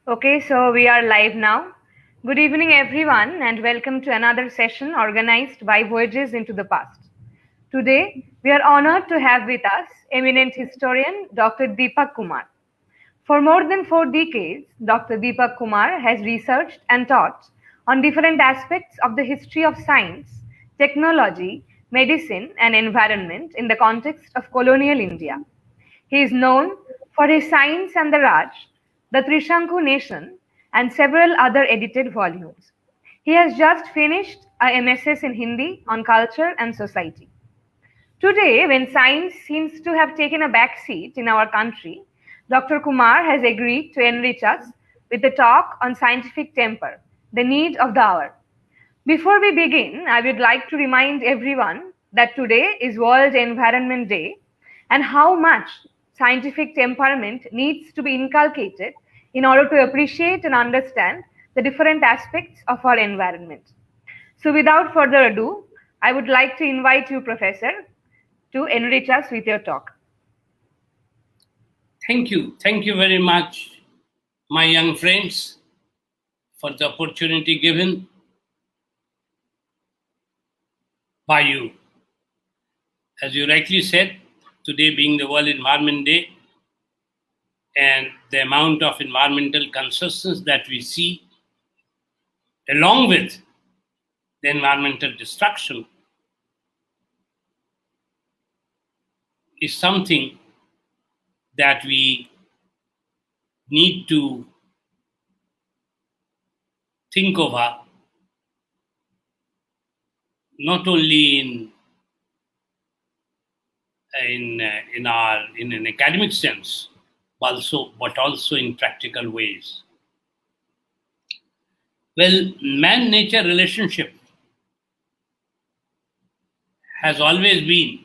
Okay, so we are live now. Good evening, everyone, and welcome to another session organized by Voyages into the Past. Today, we are honored to have with us eminent historian Dr. Deepak Kumar. For more than 4 decades, Dr. Deepak Kumar has researched and taught on different aspects of the history of science, technology, medicine, and environment in the context of colonial India. He is known for his Science and the Raj, the Trishanku Nation, and several other edited volumes. He has just finished a MSS in Hindi on culture and society. Today, when science seems to have taken a back seat in our country, Dr. Kumar has agreed to enrich us with a talk on scientific temper, the need of the hour. Before we begin, I would like to remind everyone that today is World Environment Day and how much scientific temperament needs to be inculcated in order to appreciate and understand the different aspects of our environment. So, without further ado, I would like to invite you, Professor, to enrich us with your talk. Thank you. Thank you very much, my young friends, for the opportunity given by you. As you rightly said, today being the World Environment Day, and the amount of environmental consciousness that we see, along with the environmental destruction, is something that we need to think over, not only in an academic sense, but also in practical ways. Well, man-nature relationship has always been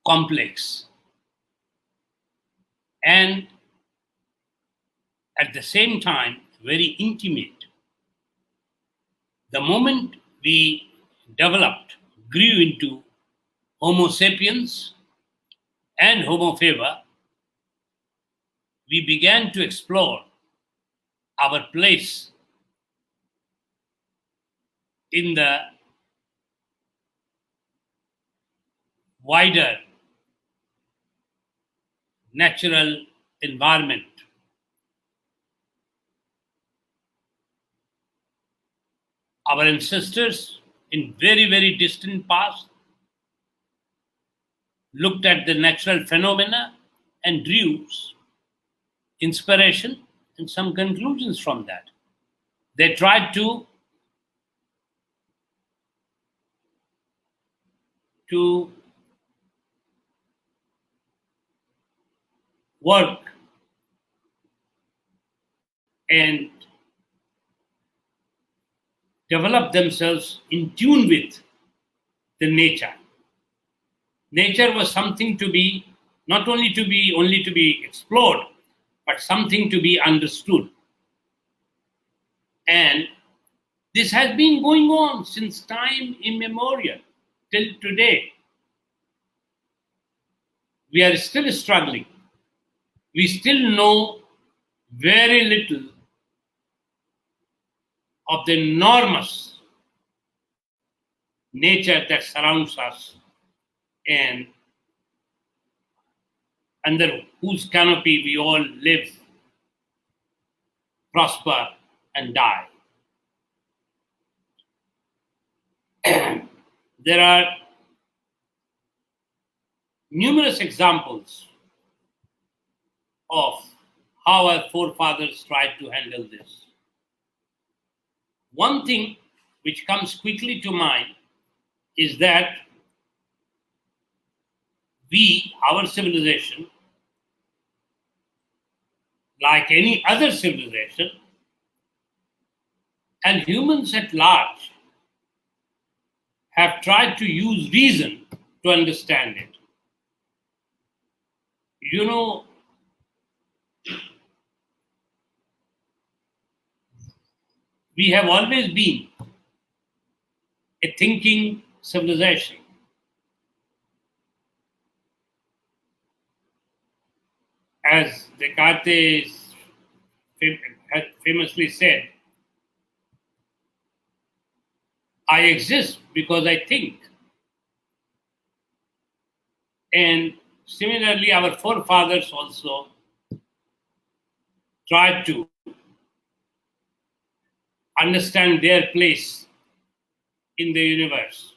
complex and at the same time very intimate. The moment we grew into Homo sapiens and Homo faber, we began to explore our place in the wider natural environment. Our ancestors in very, very distant past looked at the natural phenomena and drew inspiration and some conclusions from that. They tried to work and develop themselves in tune with the nature. Nature was something to be not only to be explored, but something to be understood. And this has been going on since time immemorial till today. We are still struggling. We still know very little of the enormous nature that surrounds us and under whose canopy we all live, prosper, and die. There are numerous examples of how our forefathers tried to handle this. One thing which comes quickly to mind is that our civilization, like any other civilization, and humans at large, have tried to use reason to understand it. You know, we have always been a thinking civilization. As Descartes has famously said, I exist because I think. And similarly, our forefathers also tried to understand their place in the universe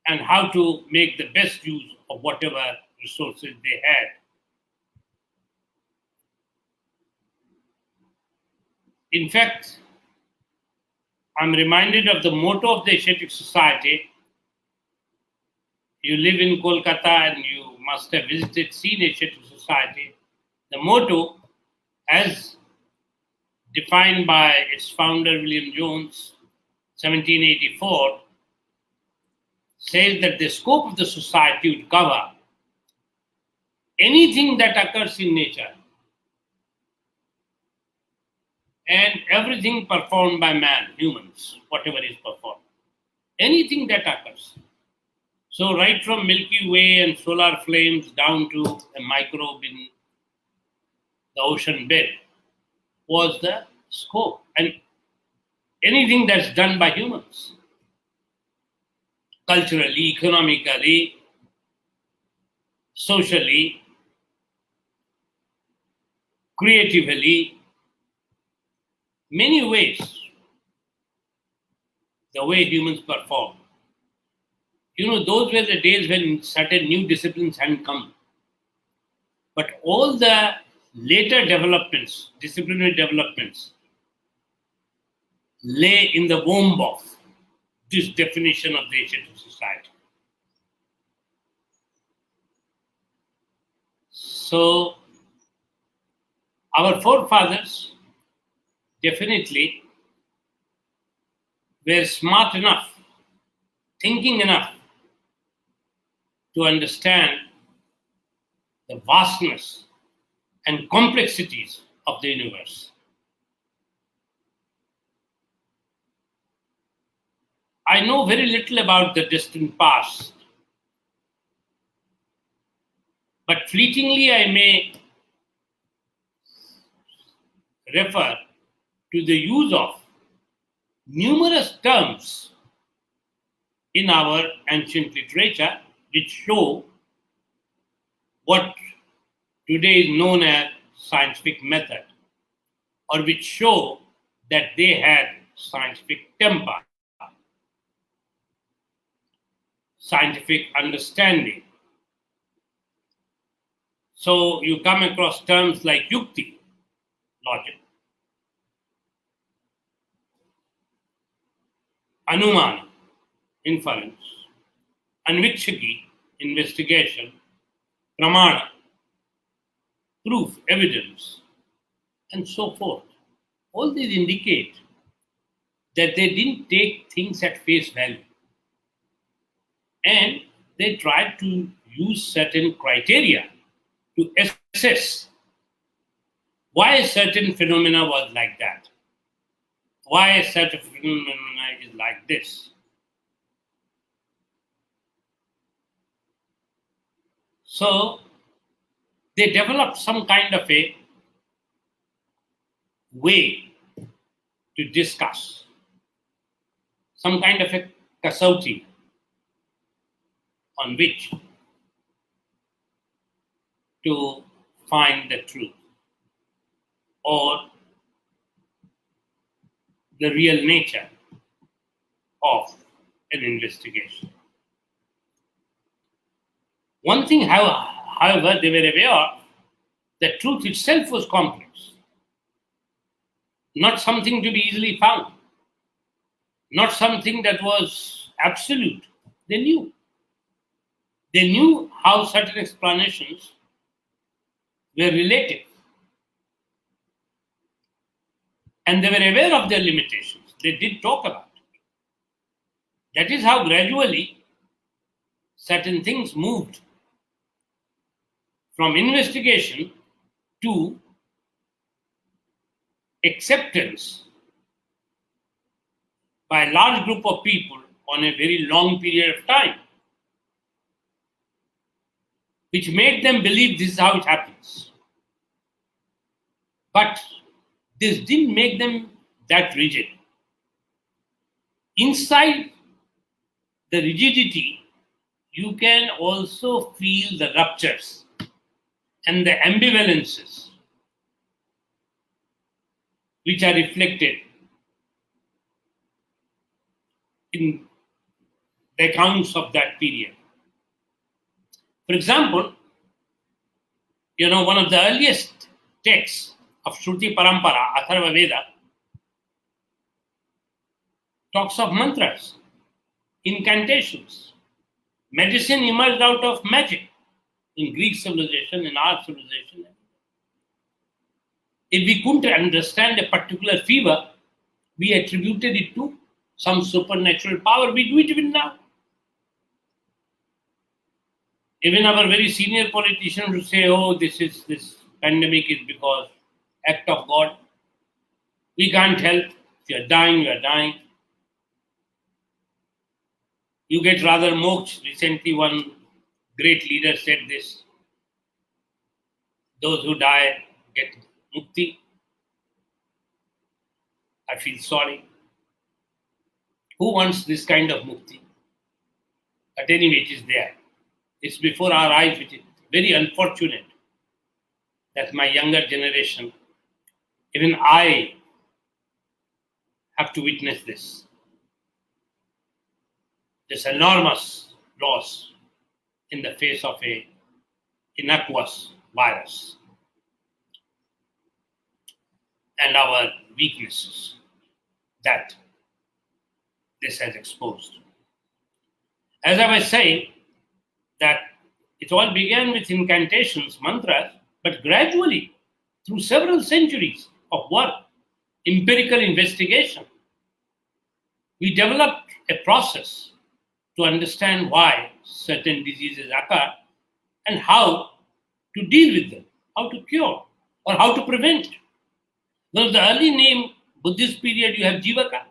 and how to make the best use of whatever resources they had. In fact, I'm reminded of the motto of the Asiatic Society. You live in Kolkata and you must have seen Asiatic Society. The motto, as defined by its founder William Jones, 1784, says that the scope of the society would cover anything that occurs in nature and everything performed by man, humans, whatever is performed, anything that occurs. So right from Milky Way and solar flames down to a microbe in the ocean bed was the scope, and anything that's done by humans, culturally, economically, socially, creatively, many ways, the way humans perform. Those were the days when certain new disciplines hadn't come. But all the later developments, disciplinary developments, lay in the womb of this definition of the Asiatic society. So, our forefathers definitely were smart enough, thinking enough to understand the vastness and complexities of the universe. I know very little about the distant past, but fleetingly I may refer to the use of numerous terms in our ancient literature which show what today is known as scientific method, or which show that they had scientific temper, scientific understanding. So you come across terms like yukti, logic, anumana, inference, anvikshaki, investigation, pramana, proof, evidence, and so forth. All these indicate that they didn't take things at face value, and they tried to use certain criteria to assess why a certain phenomena was like that, why a certain phenomena is like this. So they developed some kind of a way to discuss, some kind of a kasauti on which to find the truth or the real nature of an investigation. One thing, however, they were aware of, that truth itself was complex, not something to be easily found, not something that was absolute. They knew. They knew how certain explanations were relative. And they were aware of their limitations. They did talk about it. That is how gradually certain things moved from investigation to acceptance by a large group of people on a very long period of time, which made them believe this is how it happens. But This didn't make them that rigid. Inside the rigidity, you can also feel the ruptures and the ambivalences which are reflected in the accounts of that period. For example, one of the earliest texts of Shruti Parampara, Atharva Veda, talks of mantras, incantations. Medicine emerged out of magic in Greek civilization, in our civilization. If we couldn't understand a particular fever, we attributed it to some supernatural power. We do it even now. Even our very senior politicians would say, oh, this pandemic is because act of God. We can't help. If you're dying, you're dying. You get rather moksha. Recently, one great leader said this. Those who die get mukti. I feel sorry. Who wants this kind of mukti? But anyway, it is there. It's before our eyes, which is very unfortunate that my younger generation, even I, have to witness this enormous loss in the face of a innocuous virus and our weaknesses that this has exposed. As I was saying, that it all began with incantations, mantras, but gradually, through several centuries of work, empirical investigation, we developed a process to understand why certain diseases occur and how to deal with them, how to cure, or how to prevent. Now, the early name, Buddhist period, you have Jivaka.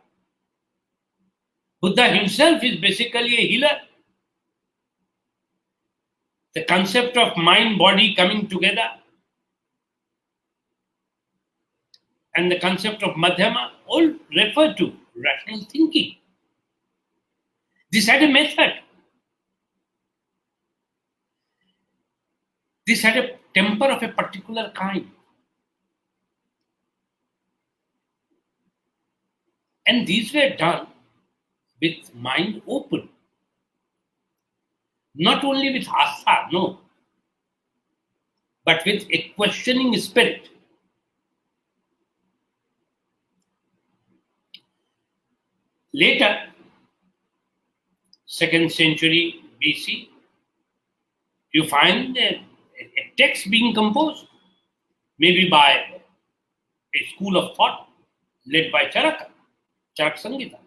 Buddha himself is basically a healer. The concept of mind-body coming together and the concept of Madhyama all refer to rational thinking. This had a method. This had a temper of a particular kind. And these were done with mind open. Not only with asa, no, but with a questioning spirit. Later, 2nd century BC, you find a text being composed, maybe by a school of thought led by Charak Sangita.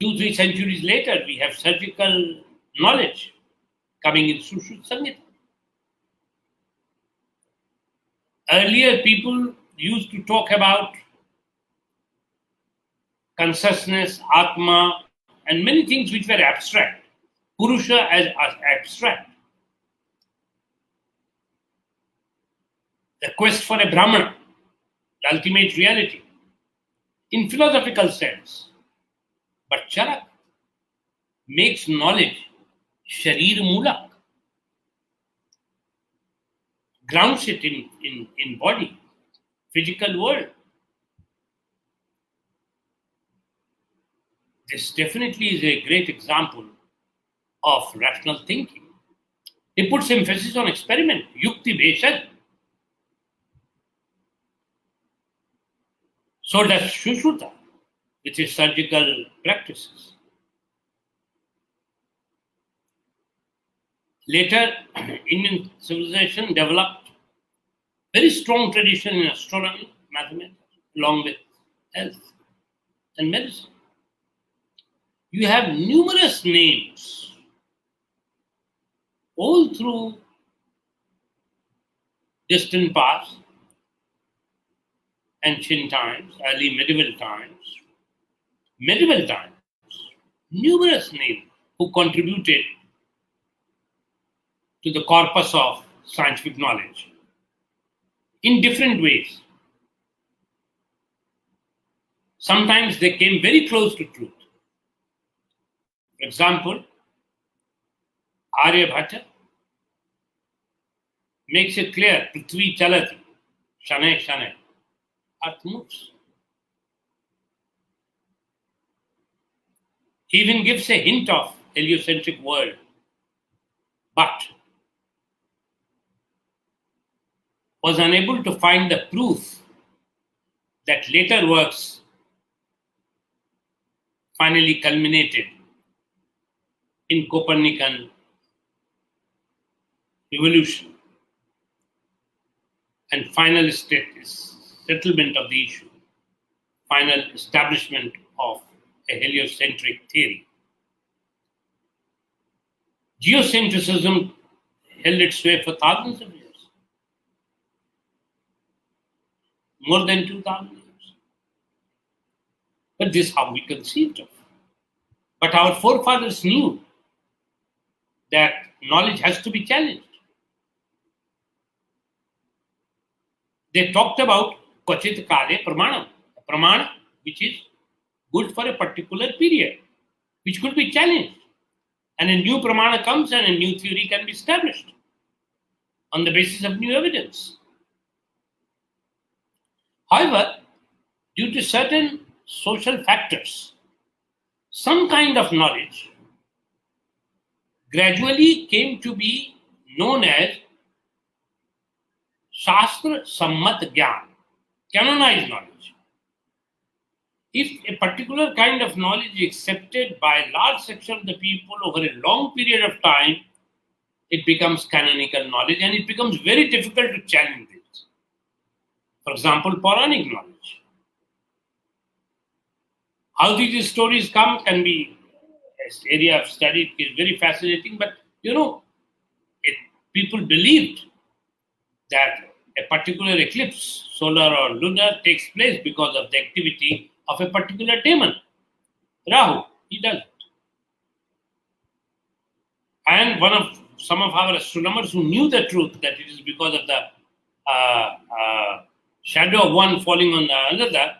2-3 centuries later, we have surgical knowledge coming in Sushruta Sangita. Earlier, people used to talk about consciousness, Atma, and many things which were abstract. Purusha as abstract. The quest for a Brahmana, the ultimate reality, in philosophical sense. But Charak makes knowledge Sharir Mulak, grounds it in body, physical world. This definitely is a great example of rational thinking. It puts emphasis on experiment, yukti bheshad. So does Sushruta, which is surgical practices. Later, Indian civilization developed very strong tradition in astronomy, mathematics, along with health and medicine. You have numerous names all through distant past, ancient times, early medieval times, numerous names who contributed to the corpus of scientific knowledge in different ways. Sometimes they came very close to truth. For example, Aryabhata makes it clear, Prithvi chalati, shane shane, earth moves. He even gives a hint of heliocentric world, but was unable to find the proof that later works finally culminated in Copernican revolution and final settlement of the issue, final establishment of a heliocentric theory. Geocentrism held its sway for thousands of years, more than 2,000 years. But this is how we conceived of. But our forefathers knew that knowledge has to be challenged. They talked about Kvachit Kale Pramanam, a Pramana which is good for a particular period, which could be challenged. And a new Pramana comes and a new theory can be established on the basis of new evidence. However, due to certain social factors, some kind of knowledge gradually came to be known as Shastra Sammat Gyan, canonized knowledge. If a particular kind of knowledge is accepted by a large section of the people over a long period of time, it becomes canonical knowledge and it becomes very difficult to challenge it. For example, Puranic knowledge. How these stories come can be an area of study. It is very fascinating, but people believed that a particular eclipse, solar or lunar, takes place because of the activity of a particular demon, Rahu. He does it. And some of our astronomers who knew the truth that it is because of the shadow of one falling on another,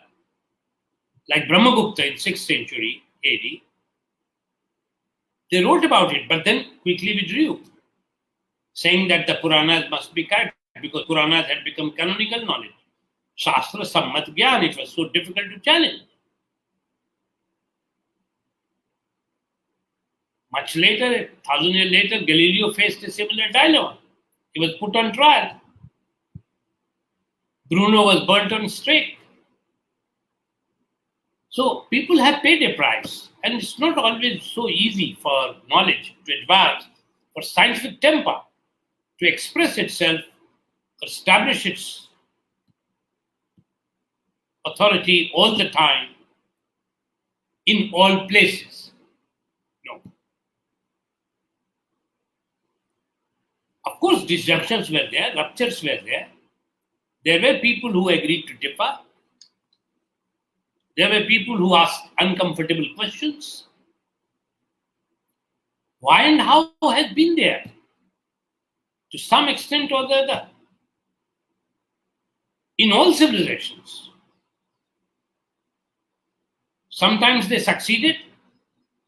like Brahmagupta in 6th century AD, they wrote about it, but then quickly withdrew, saying that the Puranas must be correct because Puranas had become canonical knowledge. Shastra Sammat Gyan, it was so difficult to challenge. Much later, 1,000 years later, Galileo faced a similar dilemma. He was put on trial. Bruno was burnt on stake. So people have paid a price, and it's not always so easy for knowledge to advance, for scientific temper to express itself, establish its authority all the time, in all places. No. Of course, disjunctions were there, ruptures were there. There were people who agreed to differ. There were people who asked uncomfortable questions. Why and how has been there? To some extent or the other. In all civilizations. Sometimes they succeeded,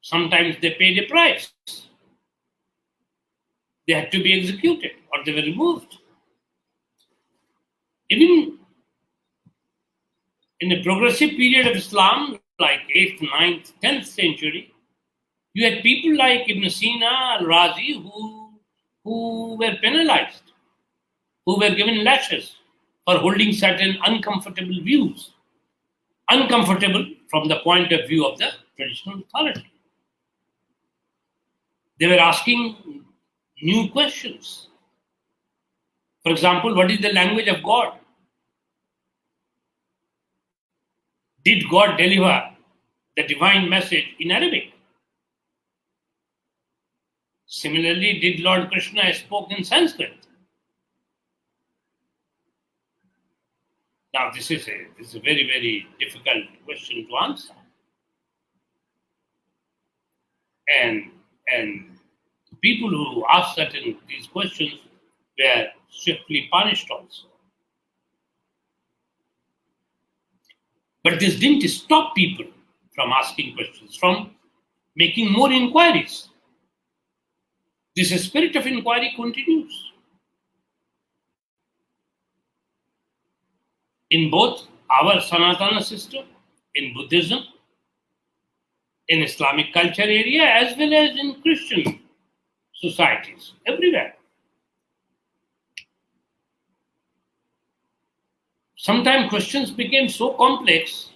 sometimes they paid a price. They had to be executed or they were removed. Even in the progressive period of Islam, like 8th, 9th, 10th century, you had people like Ibn Sina, Al-Razi, who were penalized, who were given lashes for holding certain uncomfortable views. Uncomfortable from the point of view of the traditional authority. They were asking new questions. For example, what is the language of God? Did God deliver the divine message in Arabic? Similarly, did Lord Krishna spoke in Sanskrit? Now, this is a very, very difficult question to answer. And people who asked these questions were swiftly punished also. But this didn't stop people from asking questions, from making more inquiries. This spirit of inquiry continues in both our Sanatana system, in Buddhism, in Islamic culture area, as well as in Christian societies, everywhere. Sometimes questions became so complex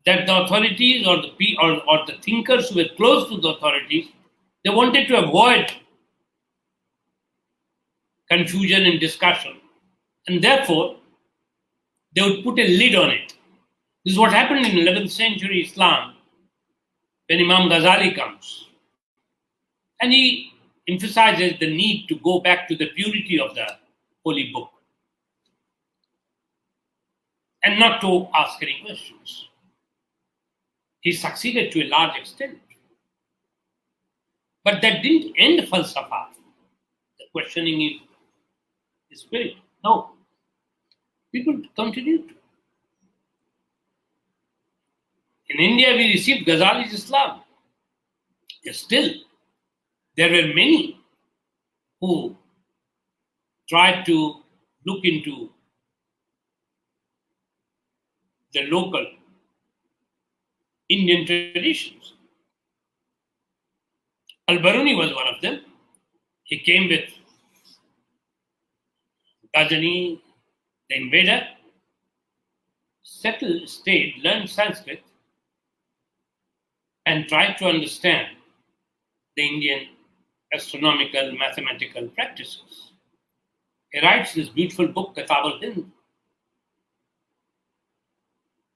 that the authorities or the thinkers who were close to the authorities, they wanted to avoid confusion and discussion. And therefore, they would put a lid on it. This is what happened in 11th century Islam when Imam Ghazali comes. And he emphasizes the need to go back to the purity of the holy book and not to ask any questions. He succeeded to a large extent. But that didn't end falsafa, the questioning in the spirit. No. People continued. In India, we received Ghazali's Islam. Yet still, there were many who tried to look into the local Indian traditions. Al-Baruni was one of them. He came with Gajani, the invader, settled, stayed, learned Sanskrit, and tried to understand the Indian astronomical, mathematical practices. He writes this beautiful book, Kitab al-Hind.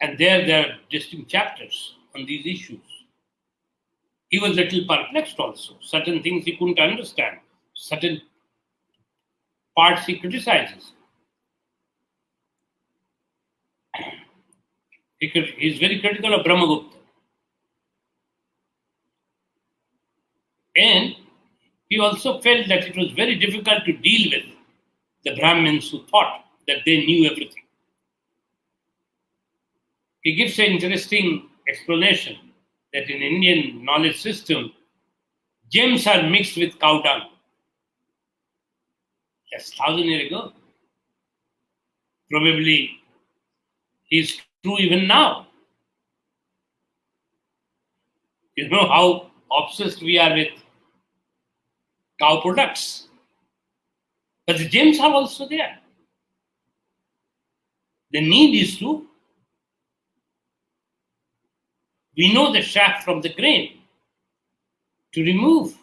And there are distinct chapters on these issues. He was a little perplexed also. Certain things he couldn't understand. Certain parts he criticizes. He's very critical of Brahmagupta. And he also felt that it was very difficult to deal with the Brahmins who thought that they knew everything. He gives an interesting explanation that in Indian knowledge system, gems are mixed with cow dung. That's 1,000 years ago. Probably is true even now. You know how obsessed we are with cow products. But the gems are also there. The need is to, we know the chaff from the grain, to remove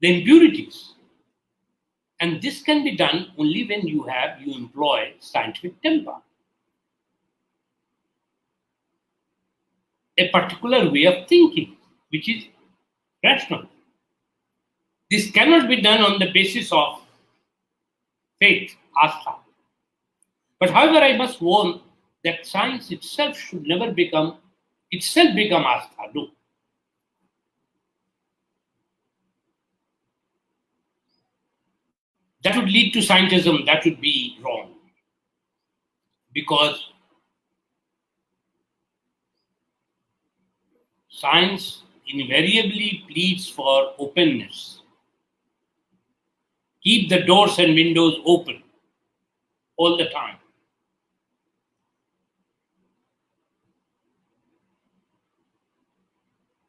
the impurities. And this can be done only when you employ scientific temper. A particular way of thinking, which is rational. This cannot be done on the basis of faith, astha. But however, I must warn that science itself should never become astha. No. That would lead to scientism. That would be wrong. Because science invariably pleads for openness. Keep the doors and windows open all the time.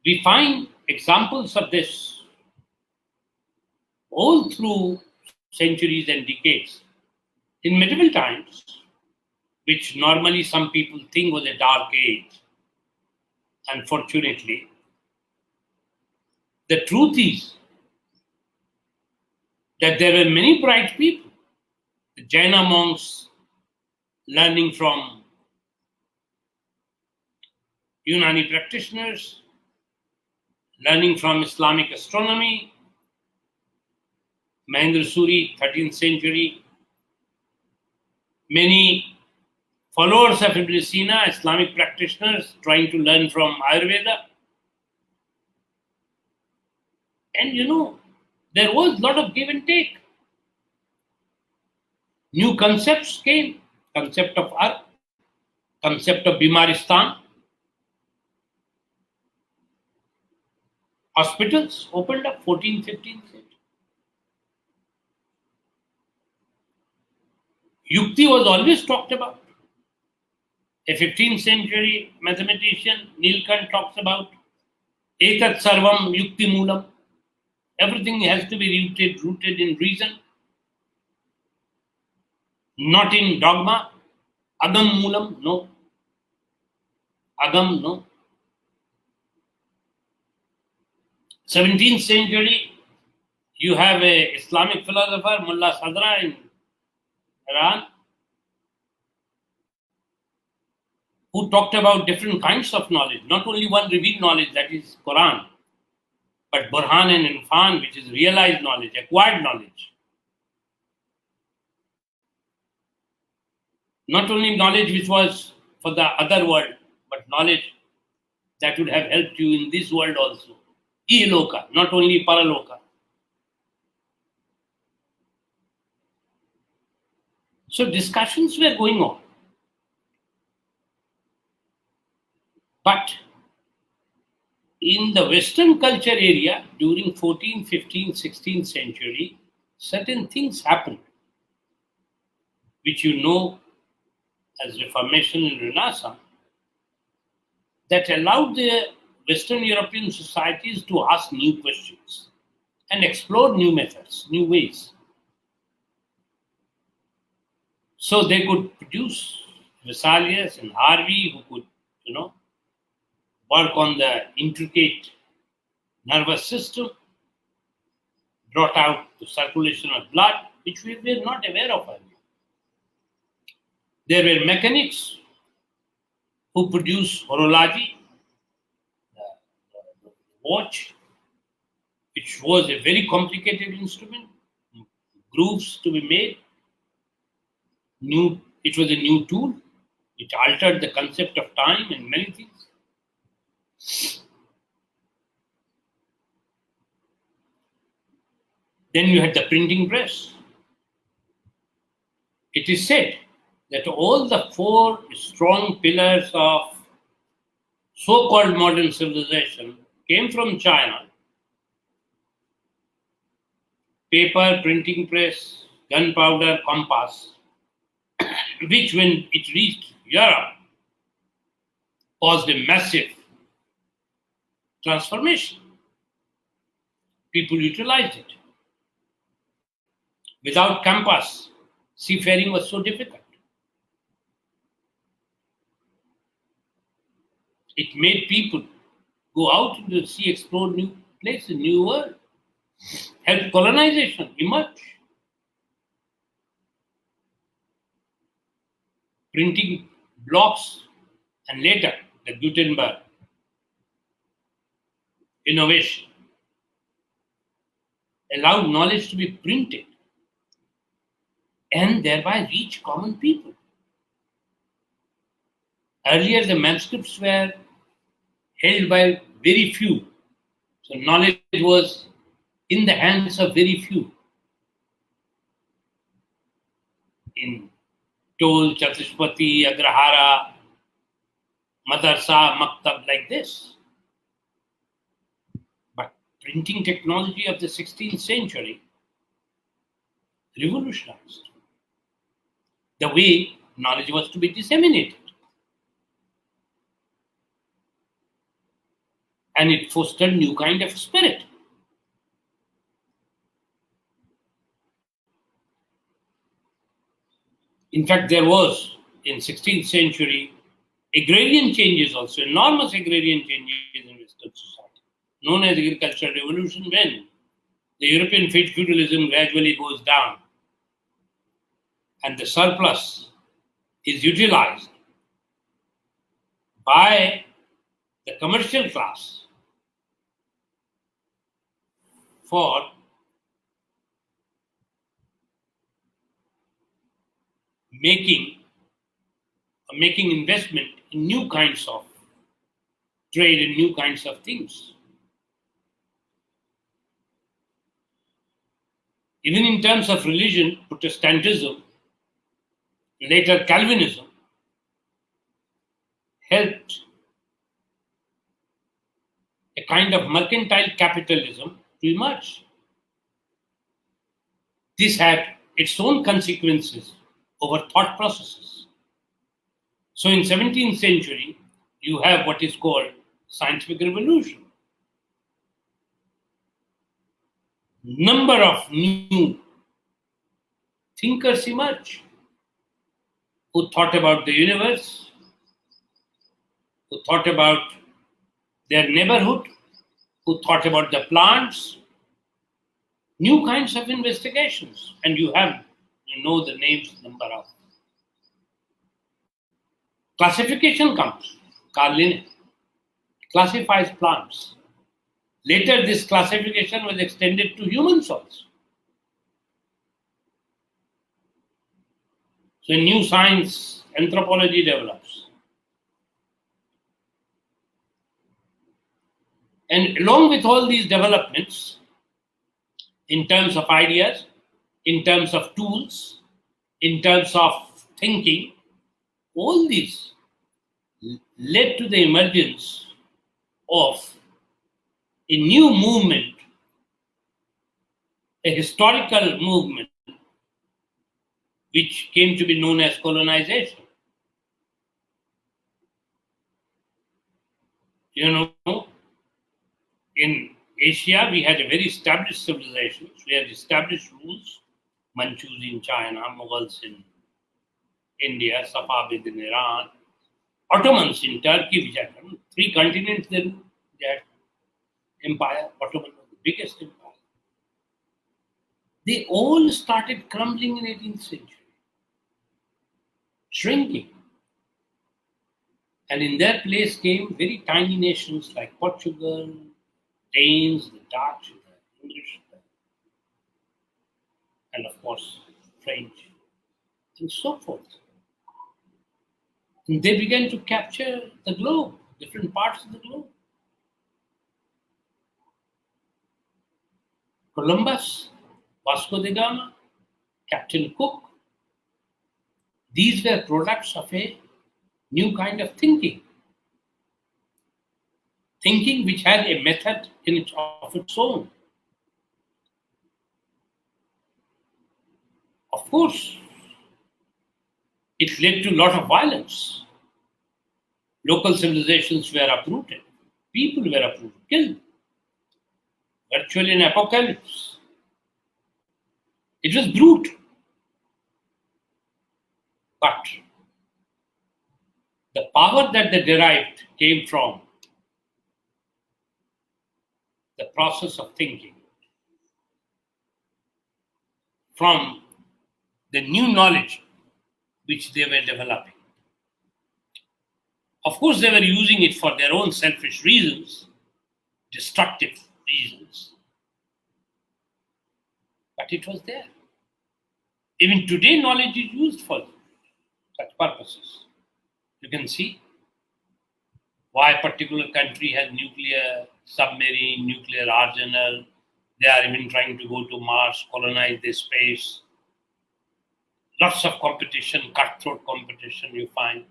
We find examples of this all through centuries and decades. In medieval times, which normally some people think was a dark age, unfortunately, the truth is that there were many bright people. The Jaina monks learning from Unani practitioners, learning from Islamic astronomy, Mahendra Suri, 13th century, many followers of Ibn Sina, Islamic practitioners trying to learn from Ayurveda. And there was a lot of give and take. New concepts came, concept of Earth, concept of Bimaristan. Hospitals opened up 14th, 15th century. Yukti was always talked about. A 15th century mathematician, Nilkant, talks about Etat Sarvam Yukti Moolam. Everything has to be rooted in reason, not in dogma. Agam Moolam, no. Agam, no. 17th century, you have a Islamic philosopher, Mullah Sadra in Iran, who talked about different kinds of knowledge, not only one revealed knowledge, that is Quran, but Burhan and Irfan, which is realized knowledge, acquired knowledge. Not only knowledge which was for the other world, but knowledge that would have helped you in this world also. Ihloka, not only Paraloka. So discussions were going on. But in the Western culture area during 14th, 15th, 16th century, certain things happened, which you know as Reformation and Renaissance, that allowed the Western European societies to ask new questions and explore new methods, new ways. So they could produce Vesalius and Harvey, who could, work on the intricate nervous system, brought out the circulation of blood, which we were not aware of earlier. There were mechanics who produced horology, the watch, which was a very complicated instrument, grooves to be made. It was a new tool, which altered the concept of time and many things. Then you had the printing press. It is said that all the four strong pillars of so-called modern civilization came from China: paper, printing press, gunpowder, compass, which when it reached Europe caused a massive transformation. People utilized it. Without compass, seafaring was so difficult. It made people go out into the sea, explore new places, new world, helped colonization emerge. Printing blocks and later the Gutenberg innovation allowed knowledge to be printed and thereby reach common people. Earlier, the manuscripts were held by very few. So knowledge was in the hands of very few. In Tol, Chatushpati, Agrahara, Madarsa, Maktab, like this. But printing technology of the 16th century revolutionized the way knowledge was to be disseminated. And it fostered new kind of spirit. In fact, there was in 16th century agrarian changes also, enormous agrarian changes in Western society, known as agricultural revolution, when the European feudalism gradually goes down and the surplus is utilized by the commercial class for making investment in new kinds of trade and new kinds of things. Even in terms of religion, Protestantism later Calvinism, helped a kind of mercantile capitalism to emerge. This had its own consequences over thought processes. So in 17th century, you have what is called scientific revolution. Number of new thinkers emerge who thought about the universe, who thought about their neighborhood, who thought about the plants, new kinds of investigations. And you know the names, number of. Classification comes. Colonial classifies plants. Later, this classification was extended to humans also. So, a new science, anthropology develops. And along with all these developments, in terms of ideas, in terms of tools, in terms of thinking, all these led to the emergence of a new movement, a historical movement, which came to be known as colonization. You know, in Asia, we had a very established civilization. We had established rules. Manchus in China, Mughals in India, Safavid in Iran, Ottomans in Turkey, which had 3 continents. Then they had empire. Ottoman was the biggest empire. They all started crumbling in 18th century, shrinking. And in their place came very tiny nations like Portugal, Danes, the Dutch, the English, and of course, French, and so forth. And they began to capture the globe, different parts of the globe. Columbus, Vasco da Gama, Captain Cook, these were products of a new kind of thinking. Thinking which had a method of its own. Of course, it led to a lot of violence. Local civilizations were uprooted. People were uprooted, killed. Virtually an apocalypse. It was brute. But the power that they derived came from the process of thinking, from the new knowledge which they were developing. Of course, they were using it for their own selfish reasons, destructive reasons. But it was there. Even today, knowledge is used for such purposes. You can see why a particular country has nuclear submarine, nuclear arsenal. They are even trying to go to Mars, colonize the space. Lots of competition, cutthroat competition you find.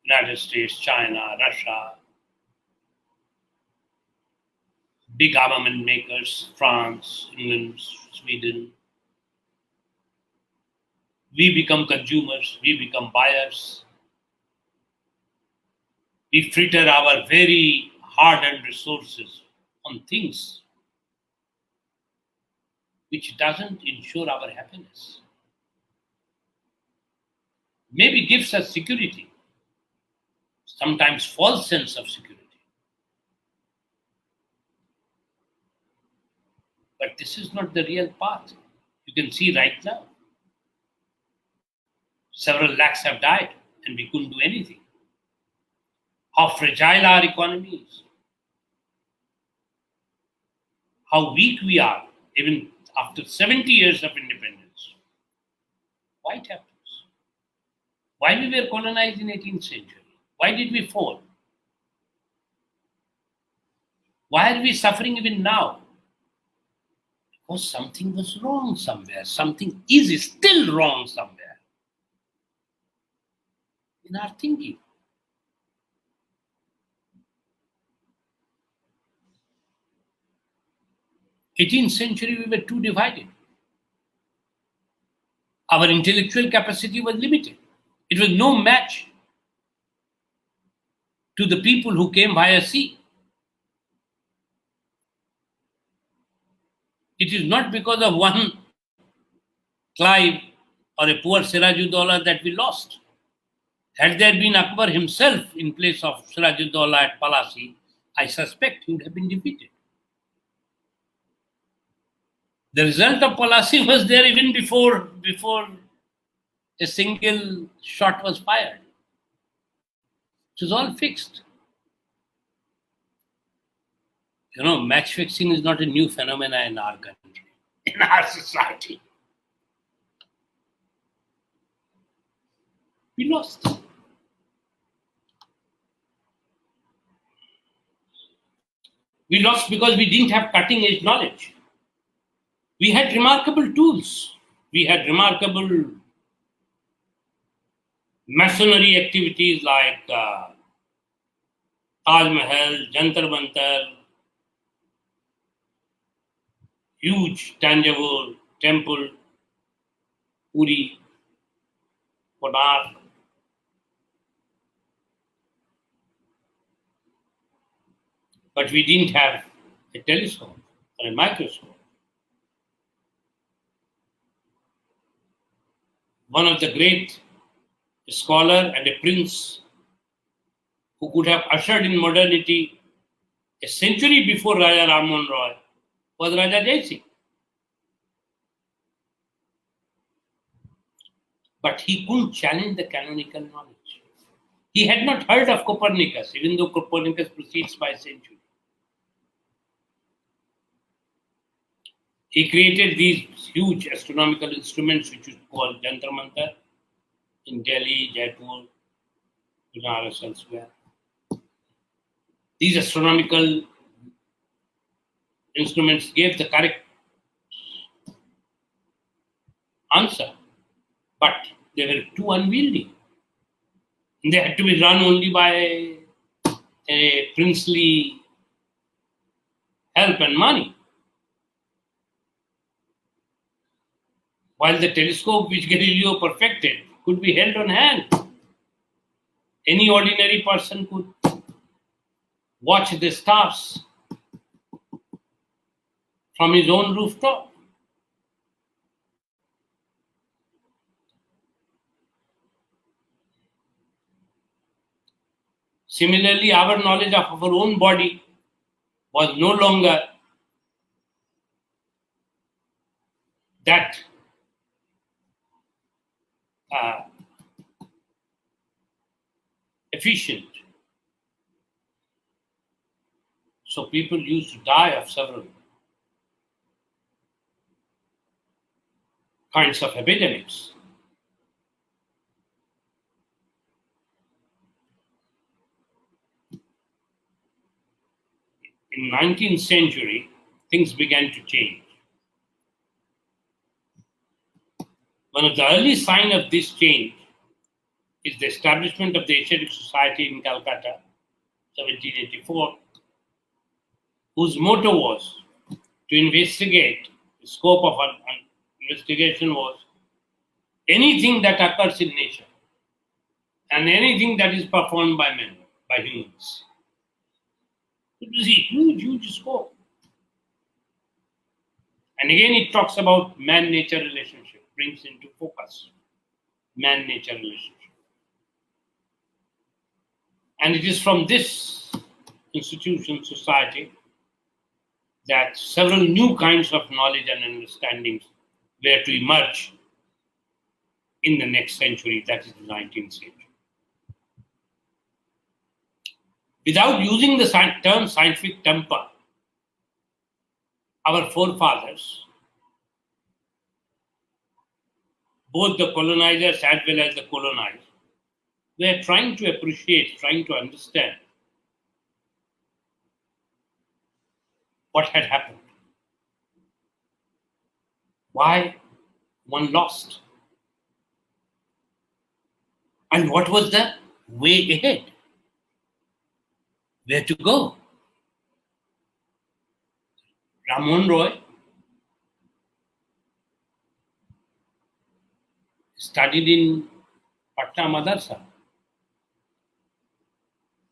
United States, China, Russia, big armament makers, France, England, Sweden. We become consumers, we become buyers. We fritter our very hard-earned resources on things which doesn't ensure our happiness. Maybe gives us security, sometimes false sense of security. But this is not the real path. You can see right now. Several lakhs have died and we couldn't do anything. How fragile our economy is. How weak we are, even after 70 years of independence. Why it happens? Why we were colonized in 18th century? Why did we fall? Why are we suffering even now? Because something was wrong somewhere. Something is still wrong somewhere. in our thinking. In 18th century, we were too divided. Our intellectual capacity was limited. It was no match to the people who came via sea. It is not because of one Clive or a poor Sirajuddaula that we lost. Had there been Akbar himself in place of Sirajuddaula at Palasi, I suspect he would have been defeated. The result of Palasi was there even before a single shot was fired. It was all fixed. Match fixing is not a new phenomenon in our country, in our society. We lost. We lost because we didn't have cutting edge knowledge. We had remarkable tools. We had remarkable masonry activities like Taj Mahal, Jantar Mantar, huge Tanjore temple, Puri, Konark. But we didn't have a telescope or a microscope. One of the great scholar and a prince who could have ushered in modernity a century before Raja Ram Mohan Roy was Raja Jai Singh. But he couldn't challenge the canonical knowledge. He had not heard of Copernicus, even though Copernicus precedes by a century. He created these huge astronomical instruments which we call Jantar Mantar in Delhi, Jaipur, Banaras, elsewhere. These astronomical instruments gave the correct answer, but they were too unwieldy. They had to be run only by a princely help and money. While the telescope which Galileo perfected could be held on hand, any ordinary person could watch the stars from his own rooftop. Similarly, our knowledge of our own body was no longer that efficient. So people used to die of several kinds of epidemics. In 19th century, things began to change. One of the early signs of this change is the establishment of the Asiatic Society in Calcutta, 1784, whose motto was to investigate. The scope of our investigation was anything that occurs in nature and anything that is performed by men, by humans. It was a huge, huge scope. And again, it talks about man-nature relationship, brings into focus man-nature relationship. And it is from this institution, society, that several new kinds of knowledge and understandings were to emerge in the next century, that is the 19th century. Without using the term scientific temper, our forefathers, both the colonizers as well as the colonized, were trying to appreciate, trying to understand what had happened. Why one lost? And what was the way ahead? Where to go? Ramon Roy studied in Patna Madarsa.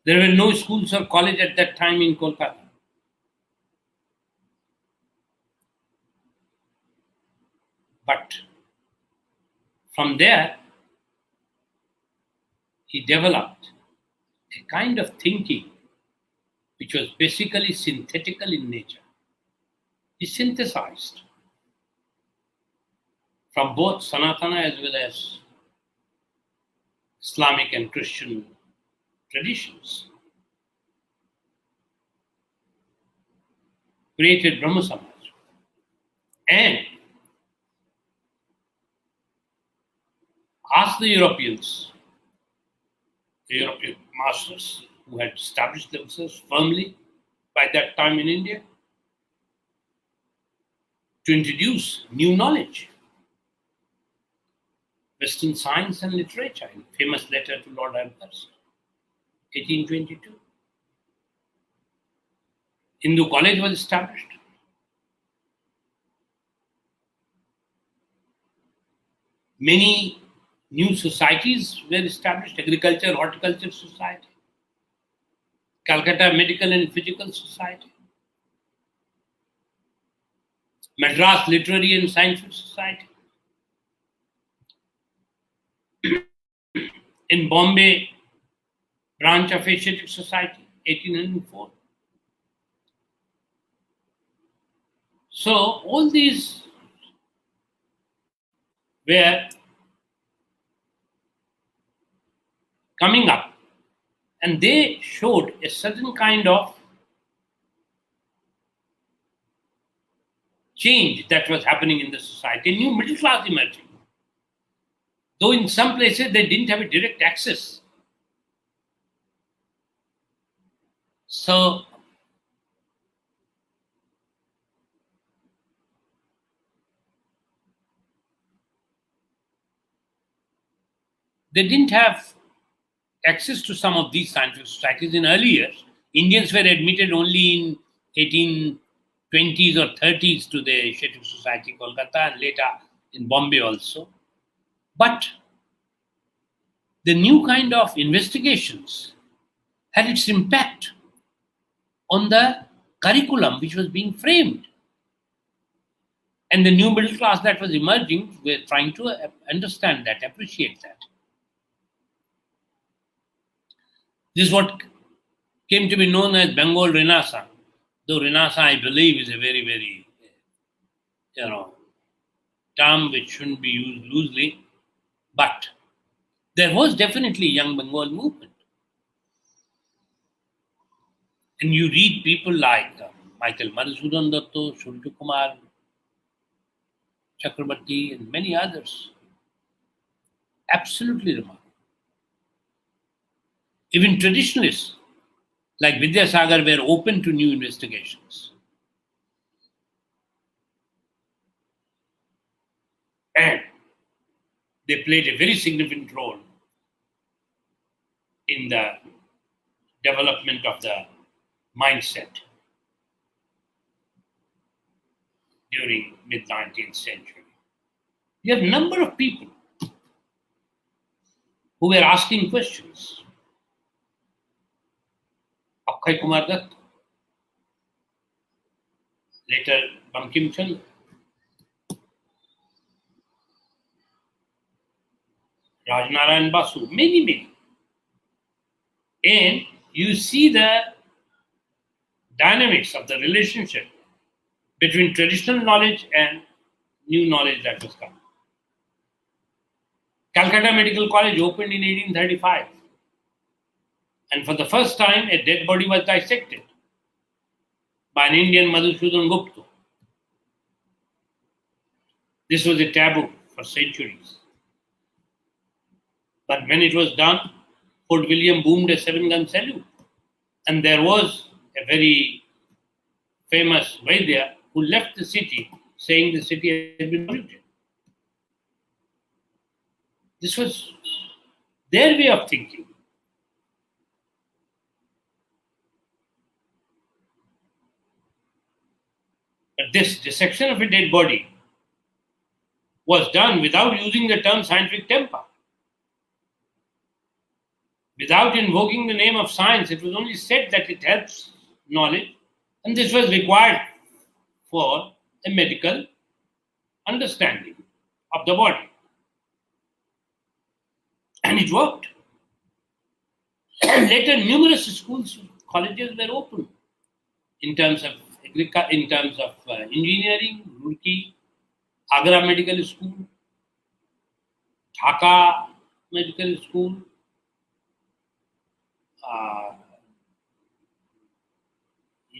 There were no schools or college at that time in Kolkata. But from there, he developed a kind of thinking which was basically synthetical in nature. He synthesized from both Sanatana as well as Islamic and Christian traditions, created Brahma Samaj, and asked the Europeans, the European masters who had established themselves firmly by that time in India, to introduce new knowledge, Western science and literature, in a famous letter to Lord Amherst, 1822. Hindu College was established. Many new societies were established: Agriculture, Horticulture Society, Calcutta Medical and Physical Society, Madras Literary and Scientific Society. In Bombay, branch of Asiatic Society, 1804. So all these were coming up, and they showed a certain kind of change that was happening in the society, a new middle class emerging. Though in some places they didn't have a direct access. So they didn't have access to some of these scientific societies in early years. Indians were admitted only in 1820s or 30s to the Asiatic Society, Kolkata, and later in Bombay also. But the new kind of investigations had its impact on the curriculum which was being framed. And the new middle class that was emerging were trying to understand that, appreciate that. This is what came to be known as Bengal Renaissance. Though Renaissance, I believe, is a very, very, term which shouldn't be used loosely. But there was definitely a young Bengal movement. And you read people like Michael Madhusudan Datto, Trishanku Kumar, Chakrabarti, and many others. Absolutely remarkable. Even traditionalists like Vidyasagar were open to new investigations. And they played a very significant role in the development of the mindset during mid-19th century. You have a number of people who were asking questions. Akshay Kumar Dutt, later Bankim Chandra, Rajnarayan Basu, many. And you see the dynamics of the relationship between traditional knowledge and new knowledge that was coming. Calcutta Medical College opened in 1835. And for the first time, a dead body was dissected by an Indian, Madhusudan Gupta. This was a taboo for centuries. But when it was done, Fort William boomed a 7-gun salute. And there was a very famous Vaidya who left the city saying the city had been polluted. their way of thinking. But this dissection of a dead body was done without using the term scientific temper. Without invoking the name of science, it was only said that it helps knowledge, and this was required for a medical understanding of the body. And it worked. Later, numerous schools, colleges were opened in terms of engineering, Roorkee, Agra Medical School, Dhaka Medical School,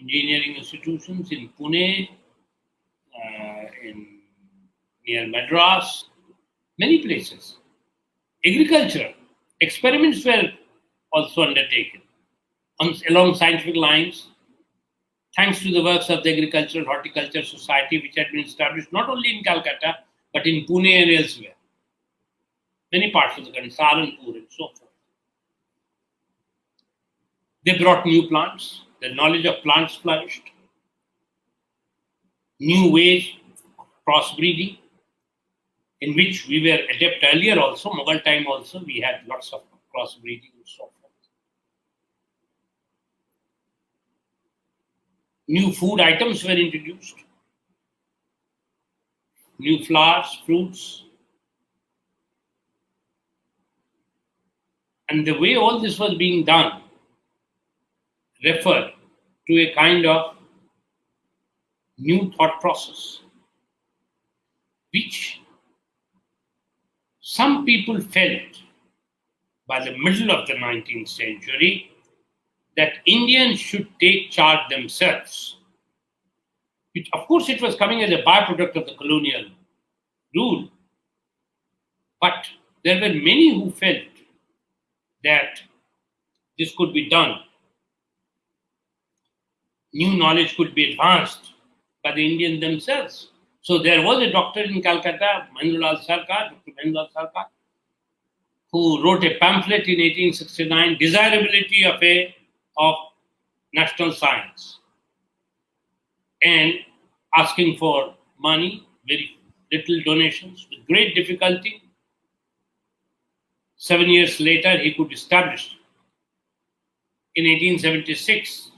engineering institutions in Pune, near Madras, many places. Agricultural experiments were also undertaken along scientific lines, thanks to the works of the Agricultural Horticulture Society, which had been established not only in Calcutta, but in Pune and elsewhere, many parts of the country, Saharanpur and so forth. They brought new plants, the knowledge of plants flourished, new ways, crossbreeding, in which we were adept earlier also, Mughal time also, we had lots of crossbreeding and so forth. New food items were introduced, new flowers, fruits. And the way all this was being done referred to a kind of new thought process, which some people felt by the middle of the 19th century that Indians should take charge themselves. Of course, it was coming as a byproduct of the colonial rule, but there were many who felt that this could be done. New knowledge could be advanced by the Indians themselves. So there was a doctor in Calcutta, Dr. Mahendralal Sarkar, who wrote a pamphlet in 1869, Desirability of National Science, and asking for money, very little donations, with great difficulty. 7 years later, he could establish, in 1876,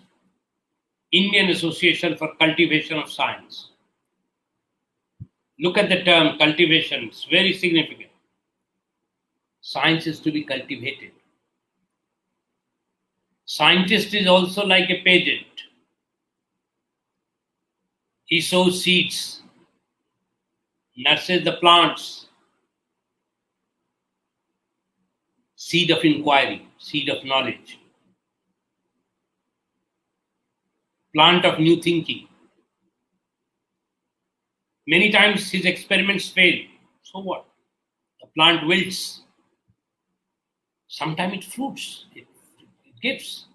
Indian Association for Cultivation of Science. Look at the term cultivation, it's very significant. Science is to be cultivated. Scientist is also like a peasant. He sows seeds, nurses the plants, seed of inquiry, seed of knowledge, plant of new thinking. Many times his experiments fail. So what? The plant wilts. Sometimes it fruits. It gives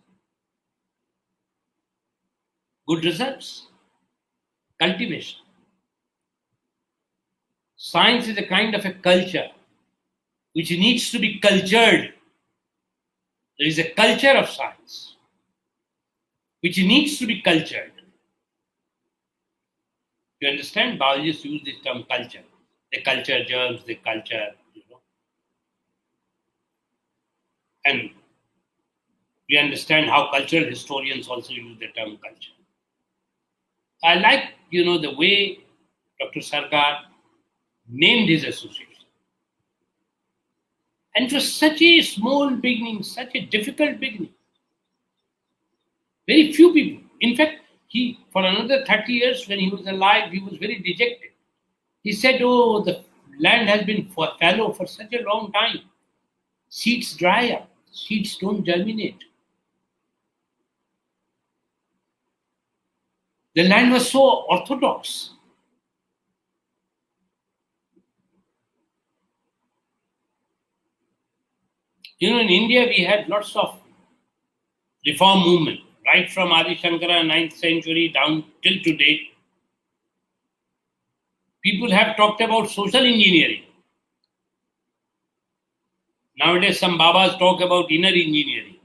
good results. Cultivation. Science is a kind of a culture which needs to be cultured. There is a culture of science which needs to be cultured. You understand? Biologists use this term culture. They culture germs, they culture, And we understand how cultural historians also use the term culture. I like, the way Dr. Sarkar named his association. And it was such a small beginning, such a difficult beginning. Very few people. In fact, for another 30 years when he was alive, he was very dejected. He said, oh, the land has been fallow for such a long time. Seeds dry up. Seeds don't germinate. The land was so orthodox. In India, we had lots of reform movement, right from Adi Shankara, 9th century, down till today. People have talked about social engineering. Nowadays, some Babas talk about inner engineering.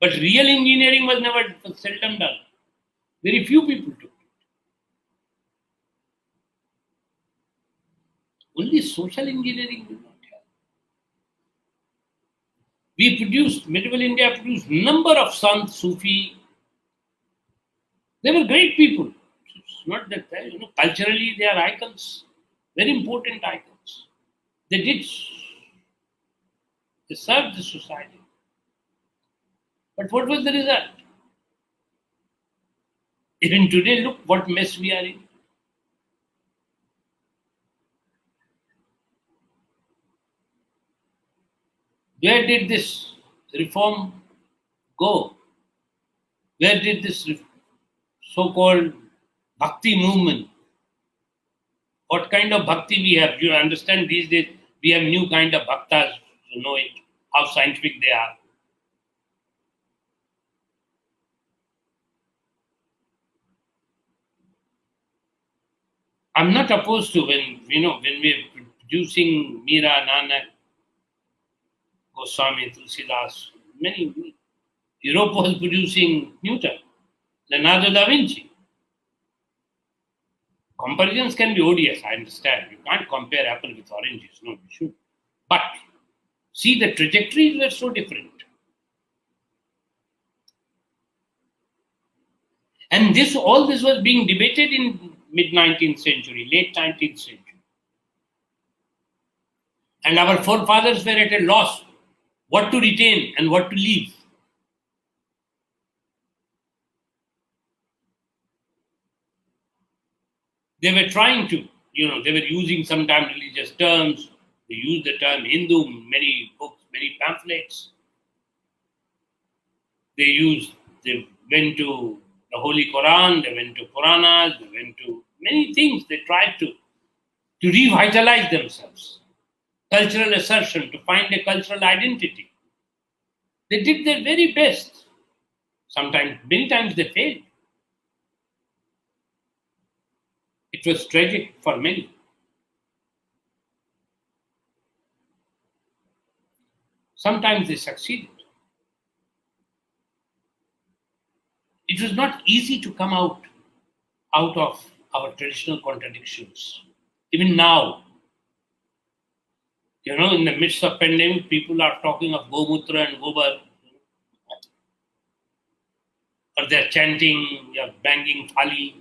But real engineering was seldom done. Very few people took it. Only social engineering will not help. Medieval India produced number of Sant, Sufi. They were great people. It's not that, culturally they are icons, very important icons. They served the society. But what was the result? Even today, look what mess we are in. Where did this reform go? Where did this so-called bhakti movement, what kind of bhakti we have? You understand these days we have new kind of bhaktas, you know it, how scientific they are. I'm not opposed to when we're producing Meera, Nanak, Goswami, Tulsidas, many. Europe was producing Newton, Leonardo da Vinci. Comparisons can be odious, I understand. You can't compare apple with oranges. No, you should. But see, the trajectories were so different. And all this was being debated in mid-19th century, late 19th century. And our forefathers were at a loss what to retain and what to leave. They were trying to, they were using sometimes religious terms. They used the term Hindu, many books, many pamphlets. They went to the Holy Quran, they went to Puranas, they went to many things. They tried to revitalize themselves. Cultural assertion, to find a cultural identity. They did their very best. Many times they failed. It was tragic for many. Sometimes they succeeded. It was not easy to come out of our traditional contradictions. Even now, in the midst of pandemic, people are talking of Gomutra and Gobar. Or they're chanting, they're banging thali,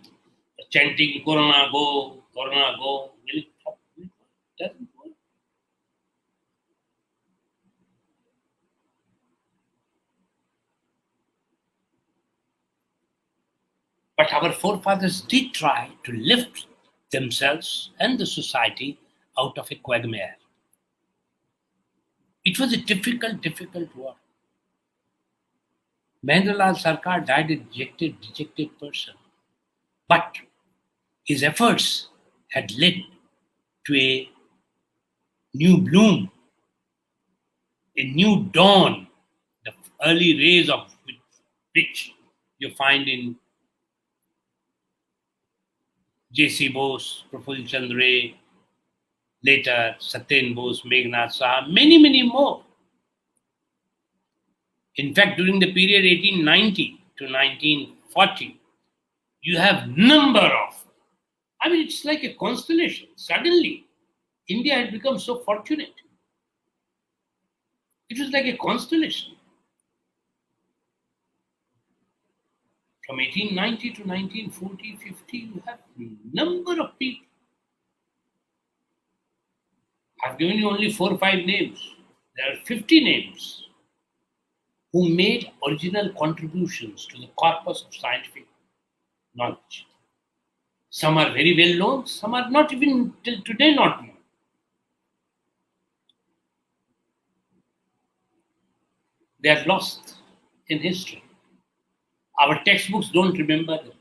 chanting Corona go, Corona go. Will it doesn't work. But our forefathers did try to lift themselves and the society out of a quagmire. It was a difficult work. Mahendralal Sarkar died a dejected person. But his efforts had led to a new bloom, a new dawn, the early rays of which you find in J.C. Bose, Praful Chandra Ray, later Satyen Bose, Meghnad Saha, many more. In fact, during the period 1890 to 1940, you have it's like a constellation. Suddenly, India had become so fortunate. It was like a constellation. From 1890 to 1940, 50, you have a number of people. I've given you only 4 or 5 names. There are 50 names who made original contributions to the corpus of scientific knowledge. Some are very well known, some are not even till today not known. They are lost in history. Our textbooks don't remember them.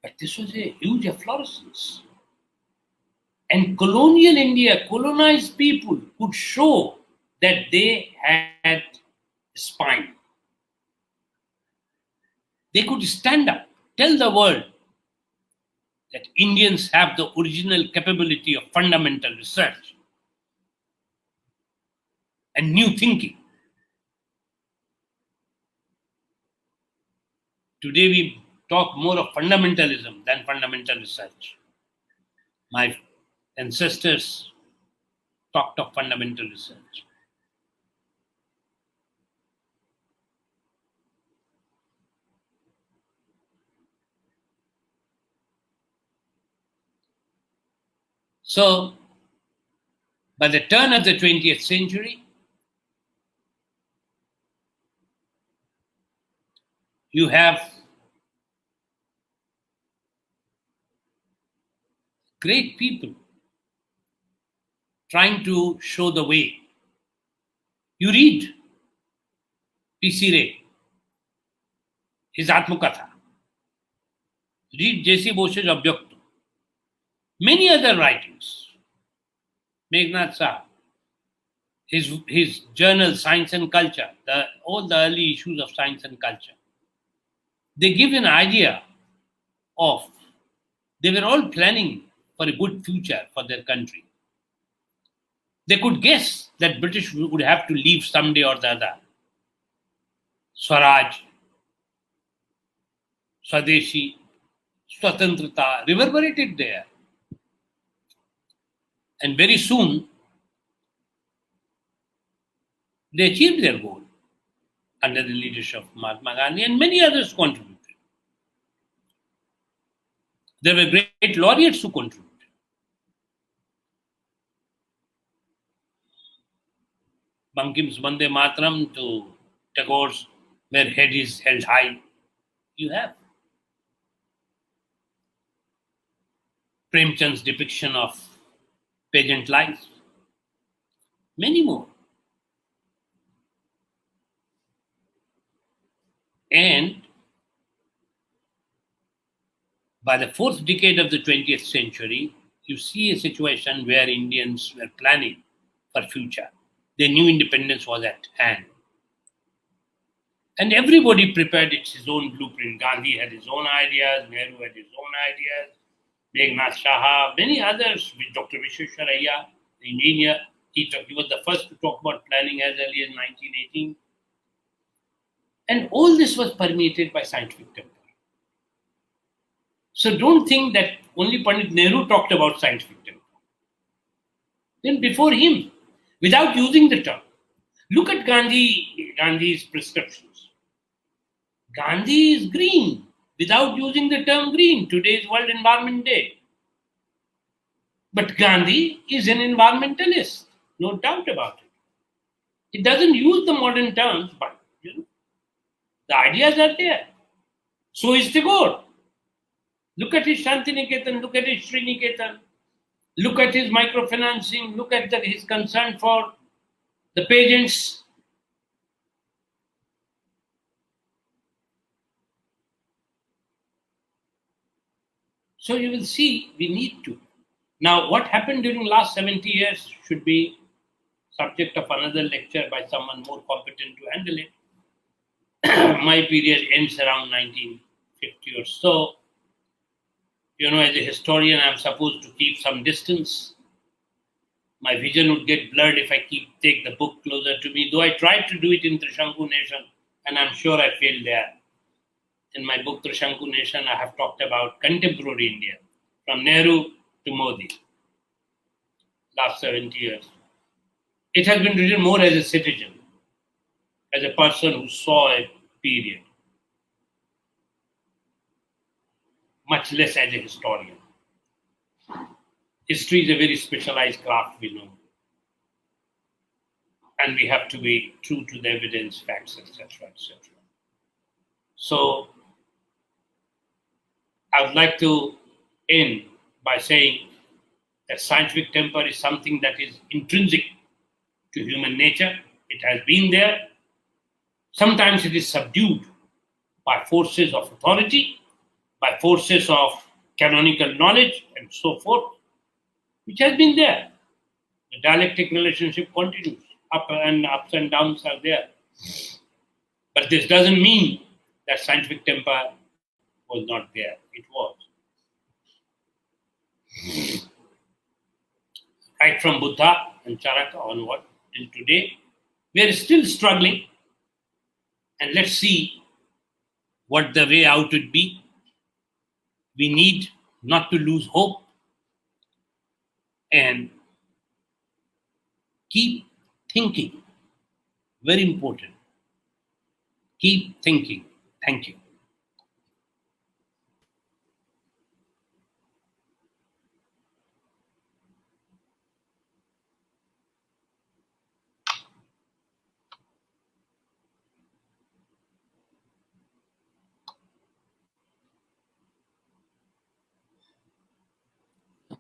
But this was a huge efflorescence. And colonial India, colonized people could show that they had spine. They could stand up, tell the world that Indians have the original capability of fundamental research and new thinking. Today we talk more of fundamentalism than fundamental research. My ancestors talked of fundamental research. So, by the turn of the 20th century, you have great people trying to show the way. You read P.C. Ray, his Atmakatha. Read J.C. Bose's Abhyakta. Many other writings. Meghnad Saha, his journal Science and Culture, all the early issues of Science and Culture. They give an idea of, they were all planning for a good future for their country. They could guess that British would have to leave someday or the other. Swaraj, Swadeshi, Swatantrata reverberated there. And very soon, they achieved their goal under the leadership of Mahatma Gandhi, and many others contributed. There were great laureates who contributed. Bankim's Vande Mataram to Tagore's Where Head is Held High. You have Premchand's depiction of pageant life. Many more. And by the fourth decade of the 20th century, you see a situation where Indians were planning for future. They knew independence was at hand. And everybody prepared his own blueprint. Gandhi had his own ideas, Nehru had his own ideas, Meghnad Saha, many others, with Dr. Vishwesvaraya, the engineer. He was the first to talk about planning as early as 1918. And all this was permeated by scientific temper. So don't think that only Pandit Nehru talked about scientific temper. Then before him, without using the term, look at Gandhi's prescriptions. Gandhi is green without using the term green. Today is World Environment Day. But Gandhi is an environmentalist, no doubt about it. It doesn't use the modern terms, but the ideas are there. So is Tagore. Look at his Shantiniketan, look at his Sriniketan, look at his microfinancing, look at his concern for the pageants. So you will see we need to. Now, what happened during last 70 years should be subject of another lecture by someone more competent to handle it. My period ends around 1950 or so. As a historian, I'm supposed to keep some distance. My vision would get blurred if I take the book closer to me, though I tried to do it in Trishanku Nation, and I'm sure I failed there. In my book, Trishanku Nation, I have talked about contemporary India, from Nehru to Modi, last 70 years. It has been written more as a citizen, as a person who saw a period, much less as a historian. History is a very specialized craft, we know. And we have to be true to the evidence, facts, etc., etc. So, I would like to end by saying that scientific temper is something that is intrinsic to human nature. It has been there. Sometimes it is subdued by forces of authority, by forces of canonical knowledge, and so forth, which has been there. The dialectic relationship continues. Ups and downs are there. But this doesn't mean that scientific temper was not there. It was. right from Buddha and Charaka onward till today. We are still struggling, and let's see what the way out would be. We need not to lose hope and keep thinking. Very important. Keep thinking. Thank you.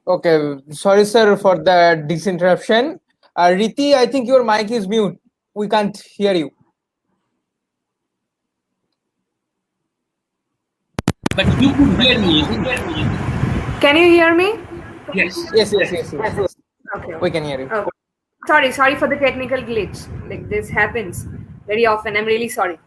Okay, sorry, sir, for the disinterruption. Riti, I think your mic is mute. We can't hear you. But you could hear me, isn't it? Can you hear me? Yes. Yes. Okay. We can hear you. Oh, sorry for the technical glitch. Like this happens very often. I'm really sorry.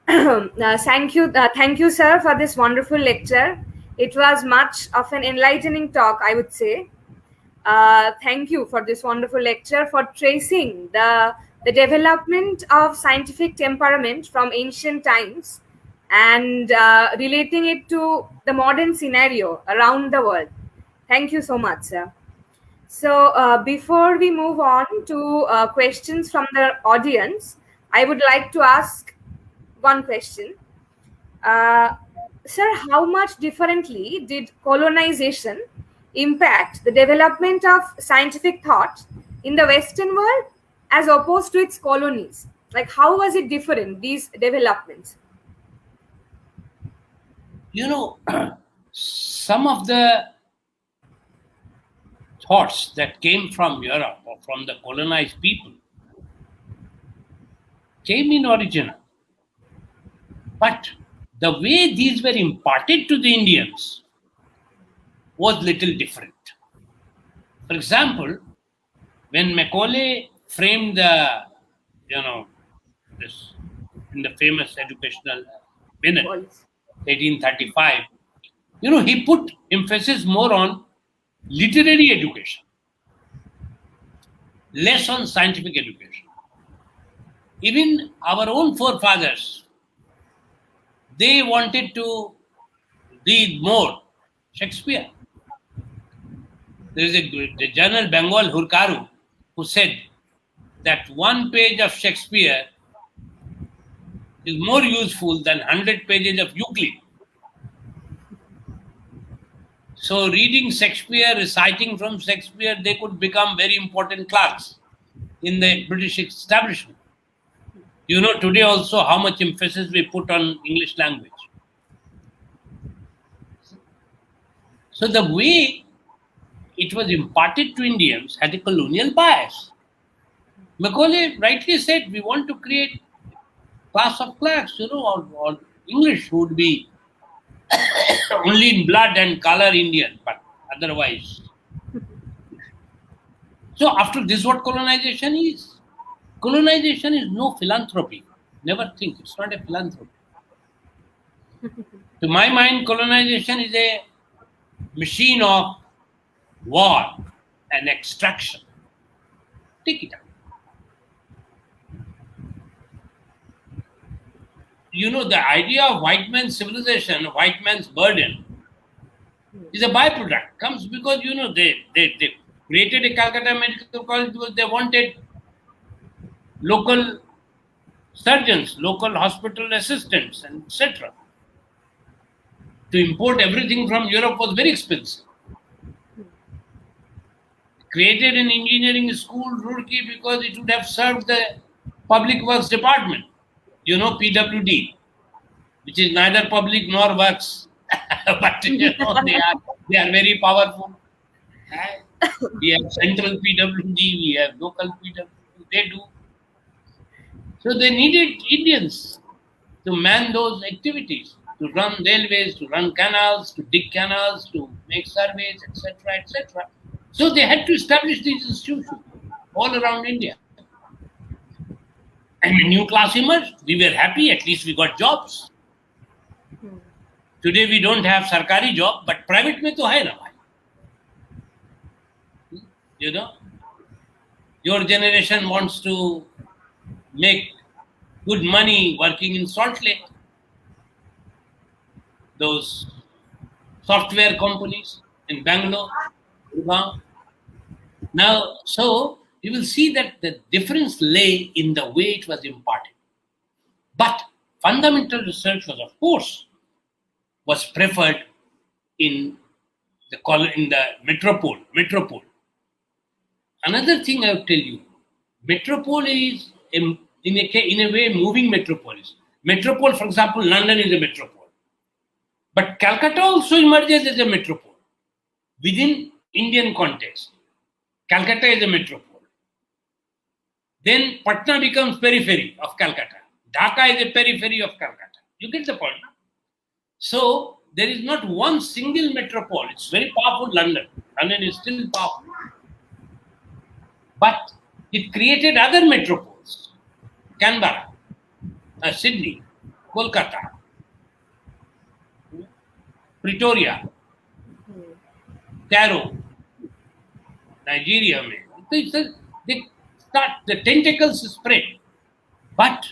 Thank you, sir, for this wonderful lecture. It was much of an enlightening talk, I would say. Thank you for this wonderful lecture, for tracing the development of scientific temperament from ancient times and relating it to the modern scenario around the world. Thank you so much, sir. So, before we move on to questions from the audience, I would like to ask one question. Uh, Sir, how much differently did colonization impact the development of scientific thought in the Western world as opposed to its colonies? Like, how was it different, these developments? Some of the thoughts that came from Europe or from the colonized people came in original. But the way these were imparted to the Indians was little different. For example, when Macaulay framed this in the famous educational minute, 1835, he put emphasis more on literary education, less on scientific education. Even our own forefathers, they wanted to read more Shakespeare. There is the journal Bengal Hurkaru who said that one page of Shakespeare is more useful than 100 pages of Euclid. So reading Shakespeare, reciting from Shakespeare, they could become very important clerks in the British establishment. Today also how much emphasis we put on English language. So the way it was imparted to Indians had a colonial bias. Macaulay rightly said, we want to create class of clerks, or English would be only in blood and color Indian, but otherwise. So after this, what colonization is? Colonization is no philanthropy. Never think, it's not a philanthropy. To my mind, colonization is a machine of war and extraction. Take it out. The idea of white man's civilization, white man's burden, is a byproduct. Comes because, they created a Calcutta Medical College because they wanted local surgeons, local hospital assistants, and etc. To import everything from Europe was very expensive. Created an engineering school, Roorkee, because it would have served the public works department. PWD, which is neither public nor works, but they are very powerful. We have central PWD, we have local PWD, they do. So they needed Indians to man those activities, to run railways, to run canals, to dig canals, to make surveys, etc., etc. So they had to establish these institutions all around India. And a new class emerged. We were happy, at least we got jobs. Today we don't have sarkari job, but private mein to hai na bhai. your generation wants to make good money working in Salt Lake. Those software companies in Bangalore, Gurgaon. Now, so you will see that the difference lay in the way it was imparted. But fundamental research was preferred in the metropole. Another thing I will tell you, metropole is in a way moving metropolis. Metropole, for example, London is a metropole. But Calcutta also emerges as a metropole within Indian context. Calcutta is a metropole. Then Patna becomes periphery of Calcutta. Dhaka is a periphery of Calcutta. You get the point? No? So there is not one single metropole. It's very powerful, London. London is still powerful. But it created other metropoles. Canberra, Sydney, Kolkata, Pretoria, Cairo, Nigeria. The tentacles spread. But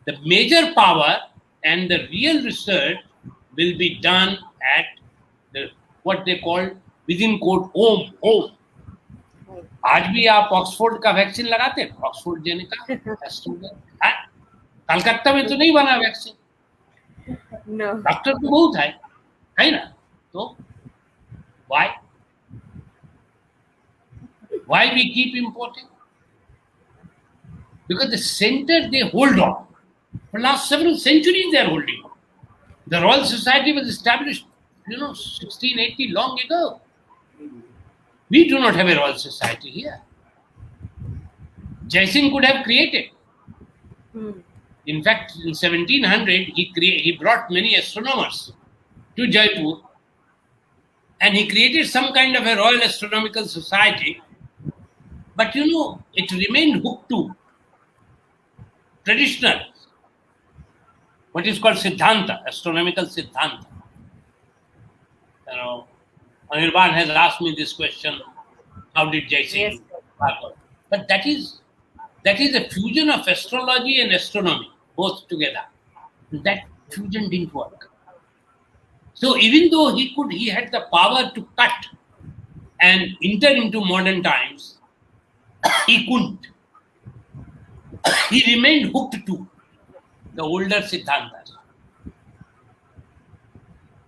the major power and the real research will be done at what they call within quote home. आज भी आप Oxford का vaccine लगाते हैं, Oxford जेने का कलकत्ता में तो नहीं बना वैक्सीन, डॉक्टर तो बहुत है ना? तो why we keep importing? Because the center they hold on for last several centuries. They are holding on. The Royal Society was established 1680, long ago. We do not have a Royal Society here. Jaisingh could have created. In fact, in 1700, he brought many astronomers to Jaipur, and he created some kind of a Royal Astronomical Society. But it remained hooked to traditional, what is called Siddhanta, astronomical Siddhanta. Anirban has asked me this question: how did Jaisingh? But that is a fusion of astrology and astronomy, both together. That fusion didn't work. So even though he had the power to cut and enter into modern times, he couldn't. He remained hooked to the older Siddhantas.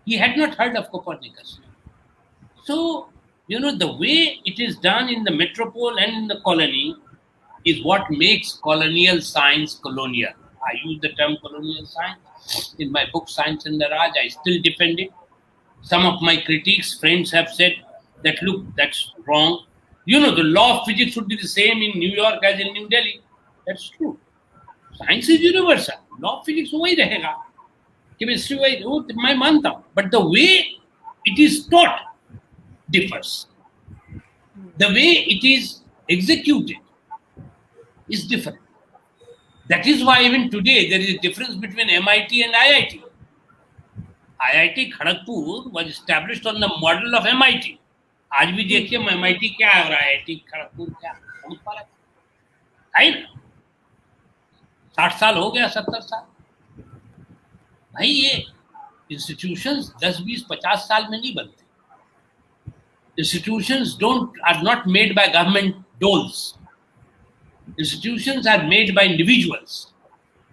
He had not heard of Copernicus. So, the way it is done in the metropole and in the colony is what makes colonial science colonial. I use the term colonial science in my book Science and the Raj. I still defend it. Some of my critics, friends have said that, look, that's wrong. The law of physics would be the same in New York as in New Delhi. That's true. Science is universal. Law of physics वही रहेगा. Chemistry वही, वो मैं मानता हूँ. But the way it is taught differs. The way it is executed is different. That is why even today there is a difference between MIT and IIT. IIT Kharagpur was established on the model of MIT. आज भी देखिए MIT क्या है और IIT Kharagpur क्या बहुत फर्क है ना? 60 साल हो गया, 70 साल. भाई ये इंस्टीट्यूशंस 10, 20, 50 साल में नहीं बनते. Institutions are not made by government doles. Institutions are made by individuals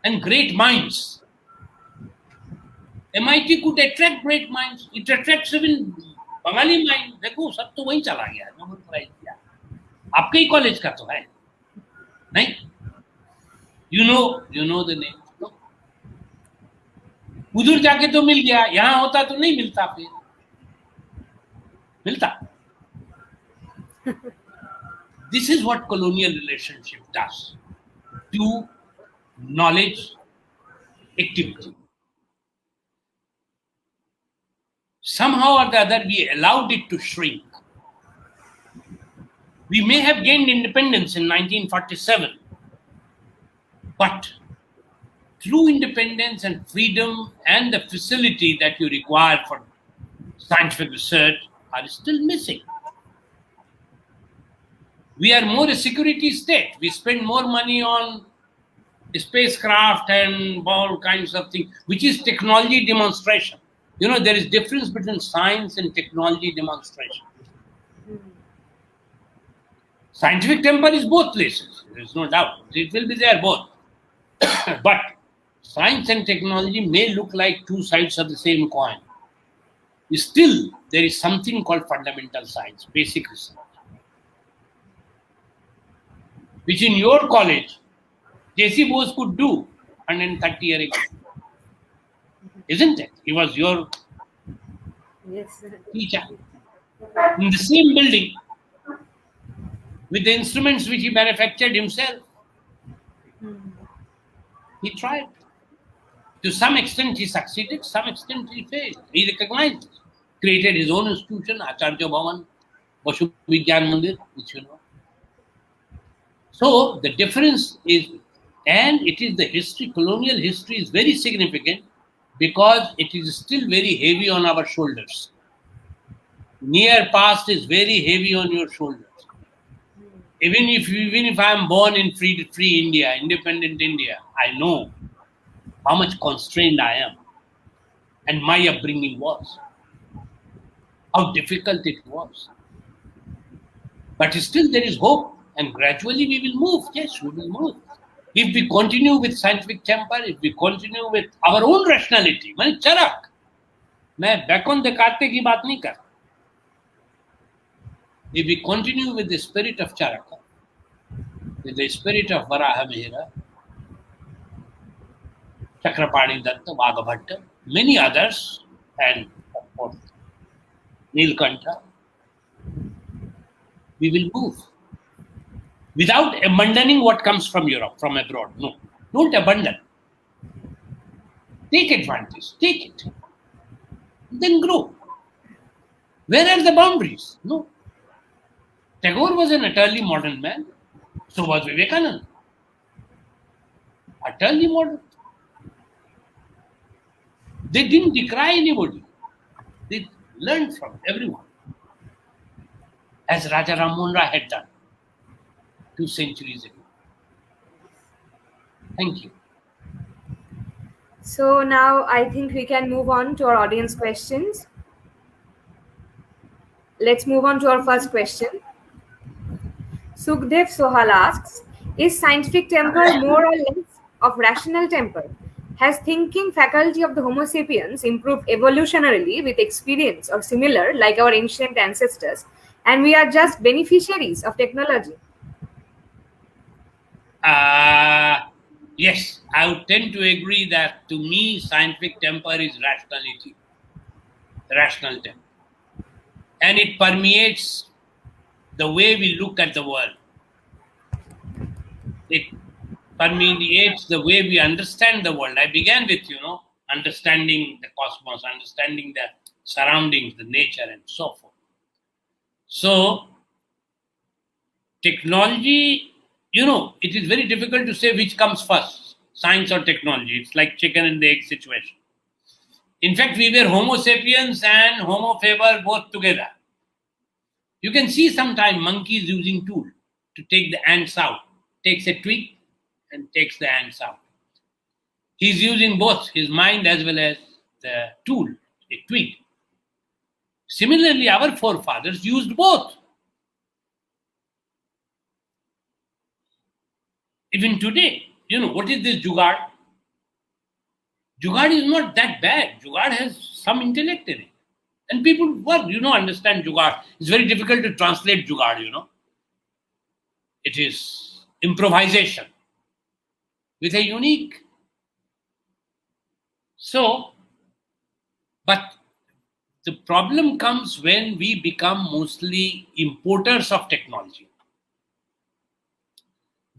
and great minds. MIT could attract great minds. It attracts even Bengali mind. देखो सब तो वहीं चला गया, नोबेल प्राइज दिया. आपके ही कॉलेज का तो है नहीं? You know the name. उधर जाके तो मिल गया, यहाँ होता तो नहीं मिलता. फिर मिलता. This is what colonial relationship does to knowledge activity. Somehow or the other, we allowed it to shrink. We may have gained independence in 1947, but true independence and freedom and the facility that you require for scientific research are still missing. We are more a security state. We spend more money on spacecraft and all kinds of things, which is technology demonstration. There is difference between science and technology demonstration. Scientific temper is both places. There is no doubt. It will be there both. But science and technology may look like two sides of the same coin. Still, there is something called fundamental science, basic research, which in your college, J.C. Bose could do 130 years ago. Isn't it? He was your teacher. In the same building, with the instruments which he manufactured himself. He tried. To some extent he succeeded, some extent he failed. He recognized this. Created his own institution, Acharya Bhavan, Bashu Vigyan Mandir, which you know. So the difference is, and it is the history, colonial history is very significant because it is still very heavy on our shoulders. Near past is very heavy on your shoulders. Even if I am born in free India, independent India, I know how much constrained I am and my upbringing was, how difficult it was. But still there is hope and gradually we will move. Yes, we will move. If we continue with scientific temper, if we continue with our own rationality, मैं चरक, मैं bacon देकाते की बात नहीं कर. If we continue with the spirit of Charaka, with the spirit of Varaha Mihira, Chakrapani Datta, Bhagavatta, many others, and of course, Nilkantha, we will move. Without abandoning what comes from Europe, from abroad. No, don't abandon. Take advantage, take it. Then grow. Where are the boundaries? No. Tagore was an utterly modern man. So was Vivekananda. Utterly modern. They didn't decry anybody. They learned from everyone. As Raja Ram Mohan Rai had done 2 centuries ago. Thank you. So now I think we can move on to our audience questions. Let's move on to our first question. Sukhdev Sohal asks, is scientific temper more or less of rational temper? Has thinking faculty of the Homo sapiens improved evolutionarily with experience or similar like our ancient ancestors, and we are just beneficiaries of technology? Yes, I would tend to agree that to me, scientific temper is rationality, rational temper. And it permeates the way we look at the world. It permeates the way we understand the world. I began with, understanding the cosmos, understanding the surroundings, the nature, and so forth. So, technology, it is very difficult to say which comes first, science or technology. It's like chicken and the egg situation. In fact, we were Homo sapiens and Homo faber both together. You can see sometimes monkeys using tool to take the ants out. Takes a twig and takes the ants out. He's using both his mind as well as the tool, a twig. Similarly, our forefathers used both. Even today, what is this jugaad? Jugaad is not that bad. Jugaad has some intellect in it. And people work, understand jugaad. It's very difficult to translate jugaad, It is improvisation with a unique. So, but the problem comes when we become mostly importers of technology.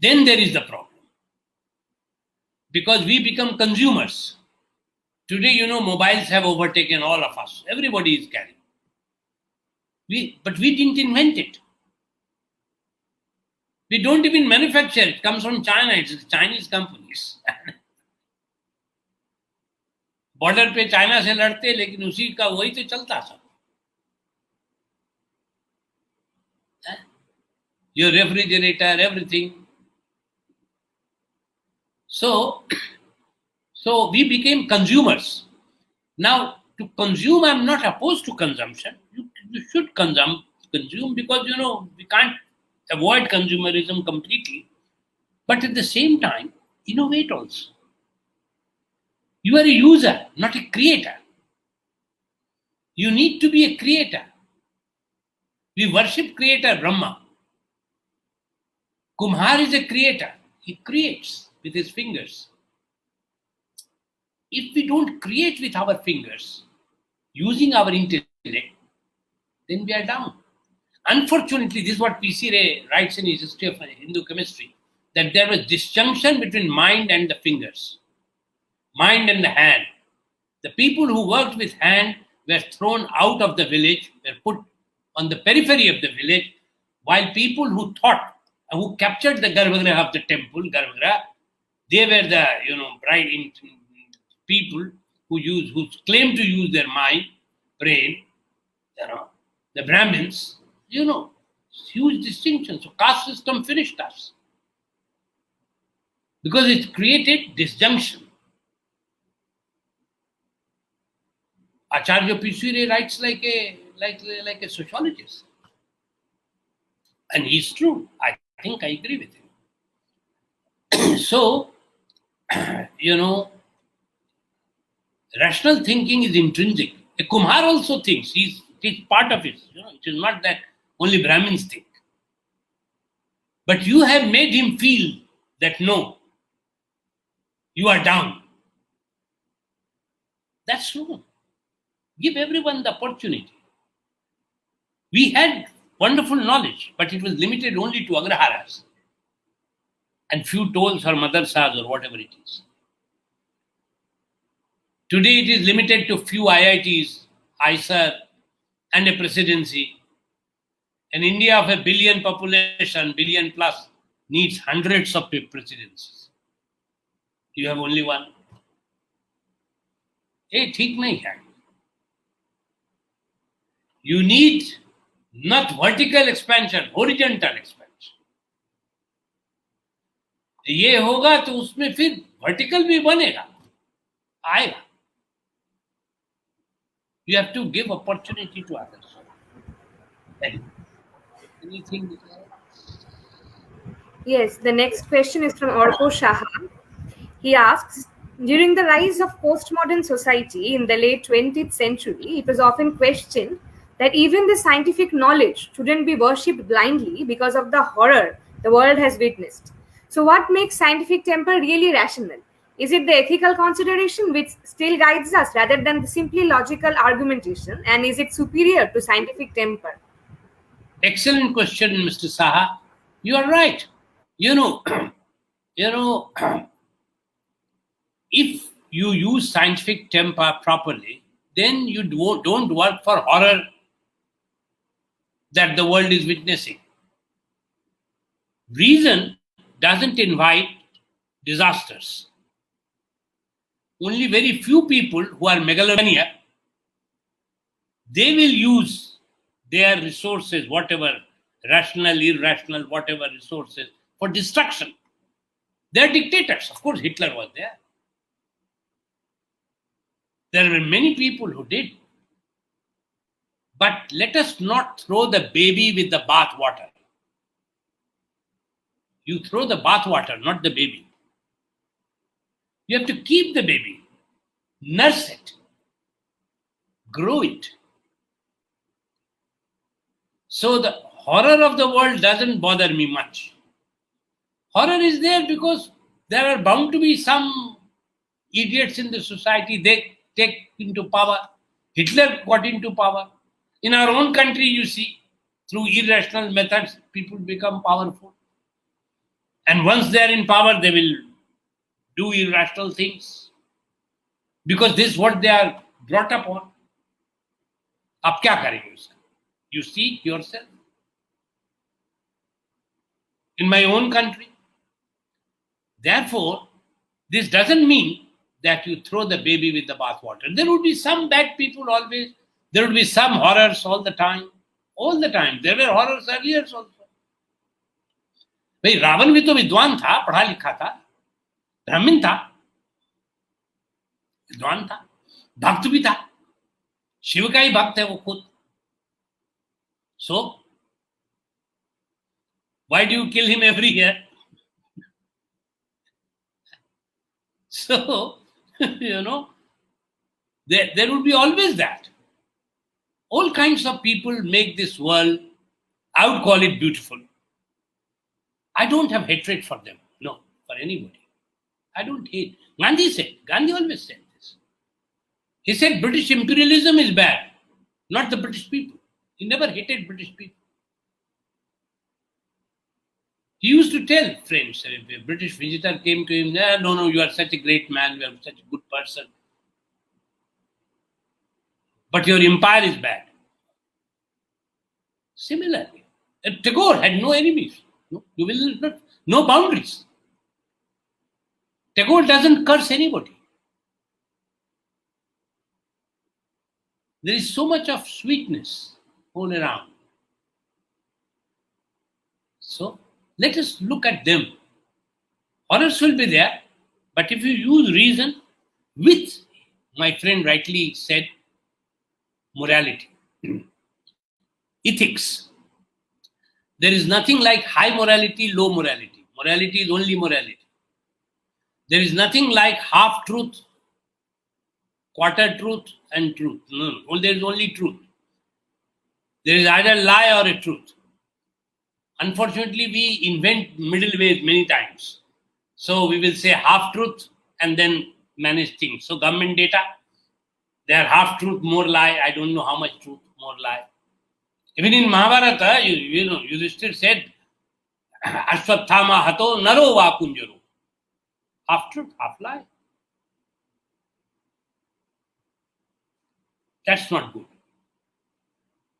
Then there is the problem. Because we become consumers. Today, mobiles have overtaken all of us. Everybody is carrying. But we didn't invent it. We don't even manufacture it. It comes from China. It's Chinese companies. Border पे China से लड़ते लेकिन उसी का वही तो चलता सब. your refrigerator, everything. So we became consumers. Now, to consume, I'm not opposed to consumption. You should consume because, we can't avoid consumerism completely. But at the same time, innovate also. You are a user, not a creator. You need to be a creator. We worship creator Brahma. Kumar is a creator. He creates with his fingers. If we don't create with our fingers, using our intellect, then we are down. Unfortunately, this is what P.C. Ray writes in his history of Hindu chemistry, that there was disjunction between mind and the fingers, mind and the hand. The people who worked with hand were thrown out of the village, were put on the periphery of the village, while people who thought, who captured the Garbhagriha of the temple, Garbhagriha, they were the bright people who claim to use their mind, brain, the Brahmins, huge distinction. So caste system finished us because it created disjunction. Acharya P.C. writes like a sociologist, and he's true. I think I agree with him. So, rational thinking is intrinsic. A Kumar also thinks. It is part of it. It is not that only Brahmins think. But you have made him feel that no, you are down. That's wrong. Give everyone the opportunity. We had wonderful knowledge, but it was limited only to Agraharas and few tolls or madarsas or whatever it is. Today it is limited to few IITs, ISER, and a presidency. An India of 1 billion population, billion plus, needs hundreds of presidencies. You have only one. Hey, ठीक नहीं है. You need not vertical expansion, horizontal expansion. ये होगा तो उसमें फिर vertical भी बनेगा, आएगा. You have to give opportunity to others. Anything? Yes, the next question is from Orko Shaha. He asks, during the rise of postmodern society in the late 20th century, it was often questioned that even the scientific knowledge shouldn't be worshipped blindly because of the horror the world has witnessed. So what makes scientific temper really rational? Is it the ethical consideration which still guides us rather than the simply logical argumentation? And is it superior to scientific temper? Excellent question, Mr. Saha. You are right. If you use scientific temper properly, then you don't work for horror that the world is witnessing. Reason doesn't invite disasters. Only very few people who are megalomaniac, they will use their resources, whatever, rational, irrational, whatever resources, for destruction. They are dictators. Of course, Hitler was there. There were many people who did. But let us not throw the baby with the bath water. You throw the bath water, not the baby. You have to keep the baby, nurse it, grow it. So the horror of the world doesn't bother me much. Horror is there because there are bound to be some idiots in the society. They take into power. Hitler got into power. In our own country, you see, through irrational methods, people become powerful. And once they are in power, they will do irrational things. Because this is what they are brought up on. Ab kya karenge uska? You see yourself. In my own country. Therefore, this doesn't mean that you throw the baby with the bathwater. There would be some bad people always. There would be some horrors all the time. All the time. There were horrors earlier also. भाई रावण भी तो विद्वान था, पढ़ा लिखा था, ब्राह्मण था, विद्वान था, भक्त भी था, शिव का ही भक्त है वो खुद. So why do you kill him every year? So there would be always that. All kinds of people make this world, I would call it, beautiful. I don't have hatred for them. No, for anybody. I don't hate. Gandhi always said this. He said British imperialism is bad, not the British people. He never hated British people. He used to tell friends, if a British visitor came to him, no, you are such a great man, you are such a good person, but your empire is bad. Similarly, Tagore had no enemies, no boundaries. Tagore doesn't curse anybody. There is so much of sweetness all around. So let us look at them. Horrors will be there, but if you use reason with, my friend rightly said, morality, ethics. There is nothing like high morality, low morality. Morality is only morality. There is nothing like half truth, quarter truth, and truth. No, there is only truth. There is either lie or a truth. Unfortunately, we invent middle ways many times. So we will say half truth and then manage things. So government data, they are half truth, more lie. I don't know how much truth, more lie. Even in Mahabharata, Yudhishthir said, Ashwathama hato naro va kunjaro. Half truth, half lie. That's not good.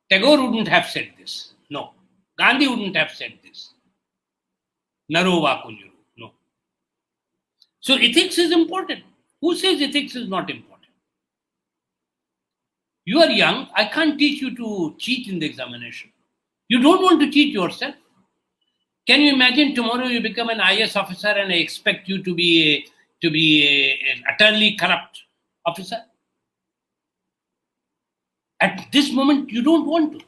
Tagore wouldn't have said this. No. Gandhi wouldn't have said this. Naro va kunjaro. No. So ethics is important. Who says ethics is not important? You are young. I can't teach you to cheat in the examination. You don't want to cheat yourself. Can you imagine tomorrow you become an IS officer and I expect you to be an utterly corrupt officer? At this moment, you don't want to.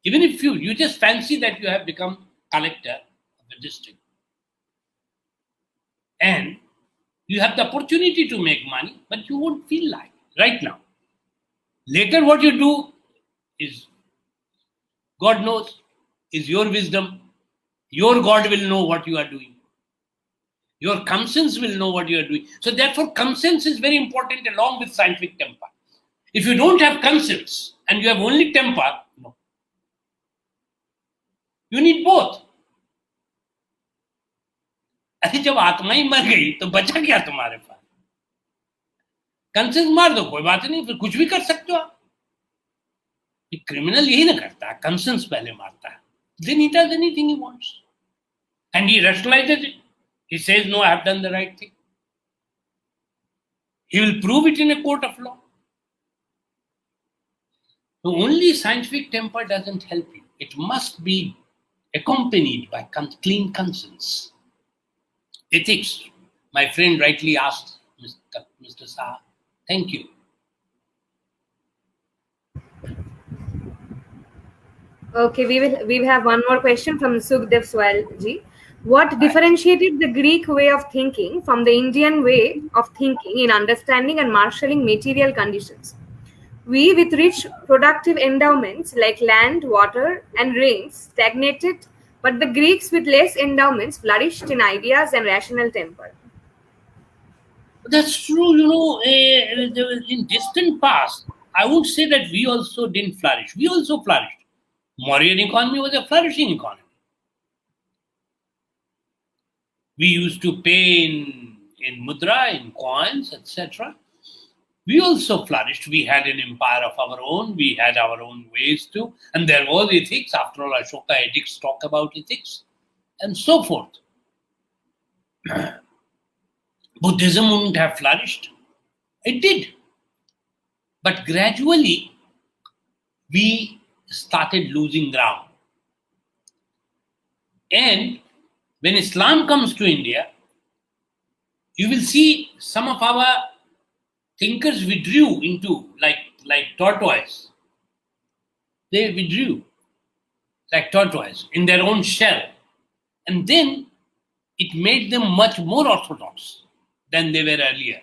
Even if you just fancy that you have become collector of the district. And you have the opportunity to make money, but you won't feel like it right now. Later, what you do is, God knows, is your wisdom. Your God will know what you are doing. Your conscience will know what you are doing. So therefore, conscience is very important along with scientific temper. If you don't have conscience and you have only temper, no. You need both. अरे जब आत्मा ही मर गई तो बचा क्या तुम्हारे पास? Conscience मार दो, कोई बात नहीं, फिर कुछ भी कर सकते हो आप. क्रिमिनल यही ना करता है, कंसेंस पहले मारता है. Then he does anything he wants. And he rationalizes it. He says, no, I have done the right thing. He will prove it in a court of law. So only scientific temper doesn't help you. It must be accompanied by clean conscience. Ethics, my friend rightly asked, Mr. Saha. Thank you. Okay, we will have one more question from Sukhdev Swalji. What differentiated the Greek way of thinking from the Indian way of thinking in understanding and marshalling material conditions? We, with rich productive endowments like land, water, and rains, stagnated, but the Greeks with less endowments flourished in ideas and rational temper. That's true, in distant past, I would say that we also didn't flourish. We also flourished. Mauryan economy was a flourishing economy. We used to pay in mudra, in coins, etc. We also flourished. We had an empire of our own. We had our own ways too. And there was ethics. After all, Ashoka edicts talk about ethics and so forth. Buddhism wouldn't have flourished. It did. But gradually, we started losing ground. And when Islam comes to India, you will see some of our thinkers withdrew into like tortoise. They withdrew like tortoise in their own shell. And then it made them much more orthodox than they were earlier.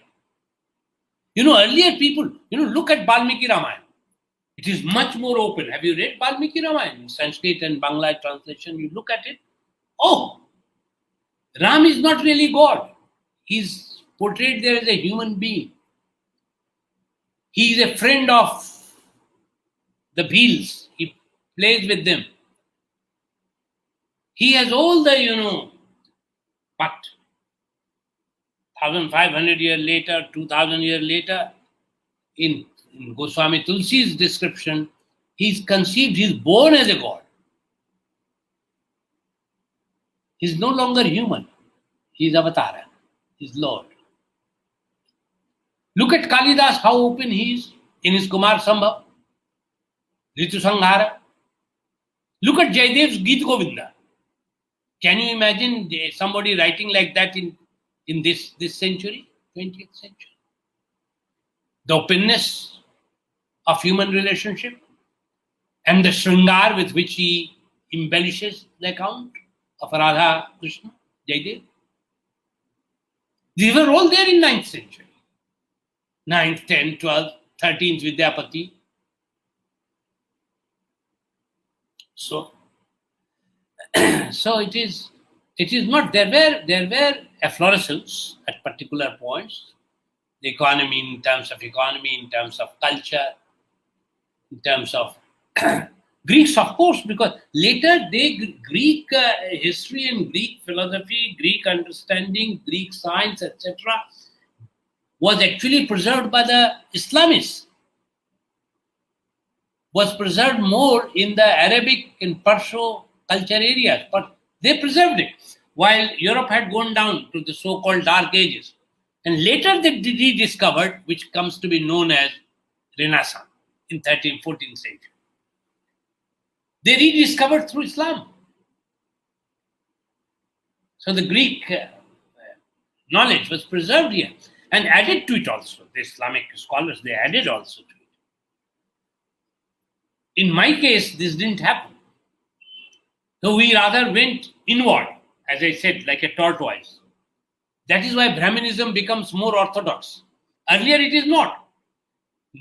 Earlier people, look at Valmiki Ramayana. It is much more open. Have you read Valmiki Ramayana in Sanskrit and Bangla translation? You look at it. Oh, Ram is not really God. He's portrayed there as a human being. He is a friend of the Bhils. He plays with them. He has all the, but 1,500 years later, 2,000 years later, in Goswami Tulsi's description, he's conceived, he's born as a god. He's no longer human. He's Avatara. He's Lord. Look at Kalidas, how open he is in his Kumar Sambhav, Ritu Sanghara. Look at Jaydev's Geet Govinda. Can you imagine somebody writing like that in this century, 20th century? The openness of human relationship and the shringar with which he embellishes the account of Radha Krishna, Jaidev. These were all there in 9th century. 9th, 10th, 12th, 13th Vidyapati. So it is not, there were efflorescence at particular points, the economy, in terms of culture, in terms of Greeks, of course, because later Greek history and Greek philosophy, Greek understanding, Greek science, etc., was actually preserved by the Islamists, was preserved more in the Arabic and Perso culture areas, but they preserved it, while Europe had gone down to the so-called Dark Ages. And later they rediscovered, which comes to be known as Renaissance in 13th, 14th century. They rediscovered through Islam. So the Greek knowledge was preserved here and added to it also. The Islamic scholars, they added also to it. In my case, this didn't happen. So we rather went inward, as I said, like a tortoise. That is why Brahminism becomes more orthodox. Earlier it is not.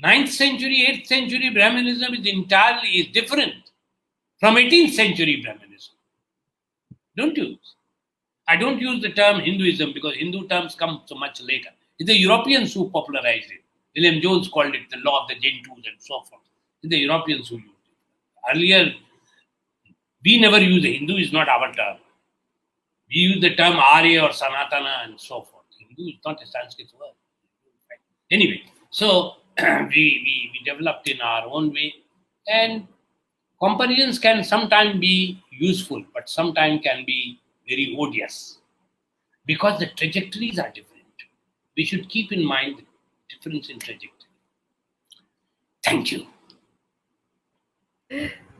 9th century, 8th century Brahminism is different from 18th century Brahminism. Don't use. I don't use the term Hinduism because Hindu terms come so much later. It's the Europeans who popularized it. William Jones called it the law of the Gentoos and so forth. It's the Europeans who used it. Earlier, we never used it. Hindu is not our term. We use the term Arya or Sanatana and so forth. Hindu is not a Sanskrit word. Anyway, so we developed in our own way, and comparisons can sometimes be useful, but sometimes can be very odious because the trajectories are different. We should keep in mind the difference in trajectory. Thank you.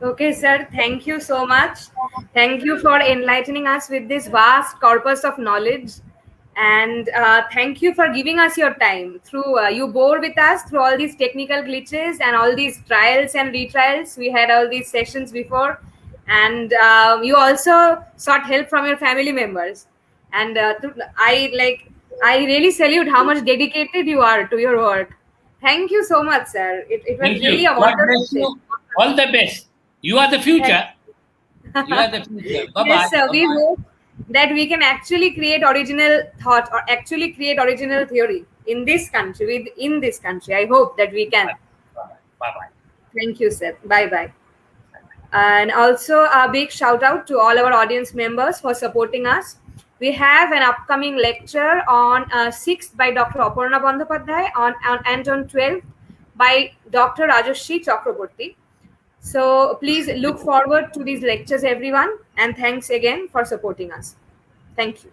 Okay, sir. Thank you so much. Thank you for enlightening us with this vast corpus of knowledge. And thank you for giving us your time. You bore with us through all these technical glitches and all these trials and retrials. We had all these sessions before. And you also sought help from your family members. And I really salute how much dedicated you are to your work. Thank you so much, sir. It was really a wonderful session. All the best. You are the future. You are the future. Bye-bye. Yes, sir. Bye-bye. We hope that we can actually create original thought or actually create original theory in this country. I hope that we can. Bye-bye. Thank you, sir. Bye-bye. And also a big shout out to all our audience members for supporting us. We have an upcoming lecture on 6th by Dr. Aparna Bandhopadhyay and on 12th by Dr. Rajashri Chakraborty. So please look forward to these lectures, everyone. And thanks again for supporting us. Thank you.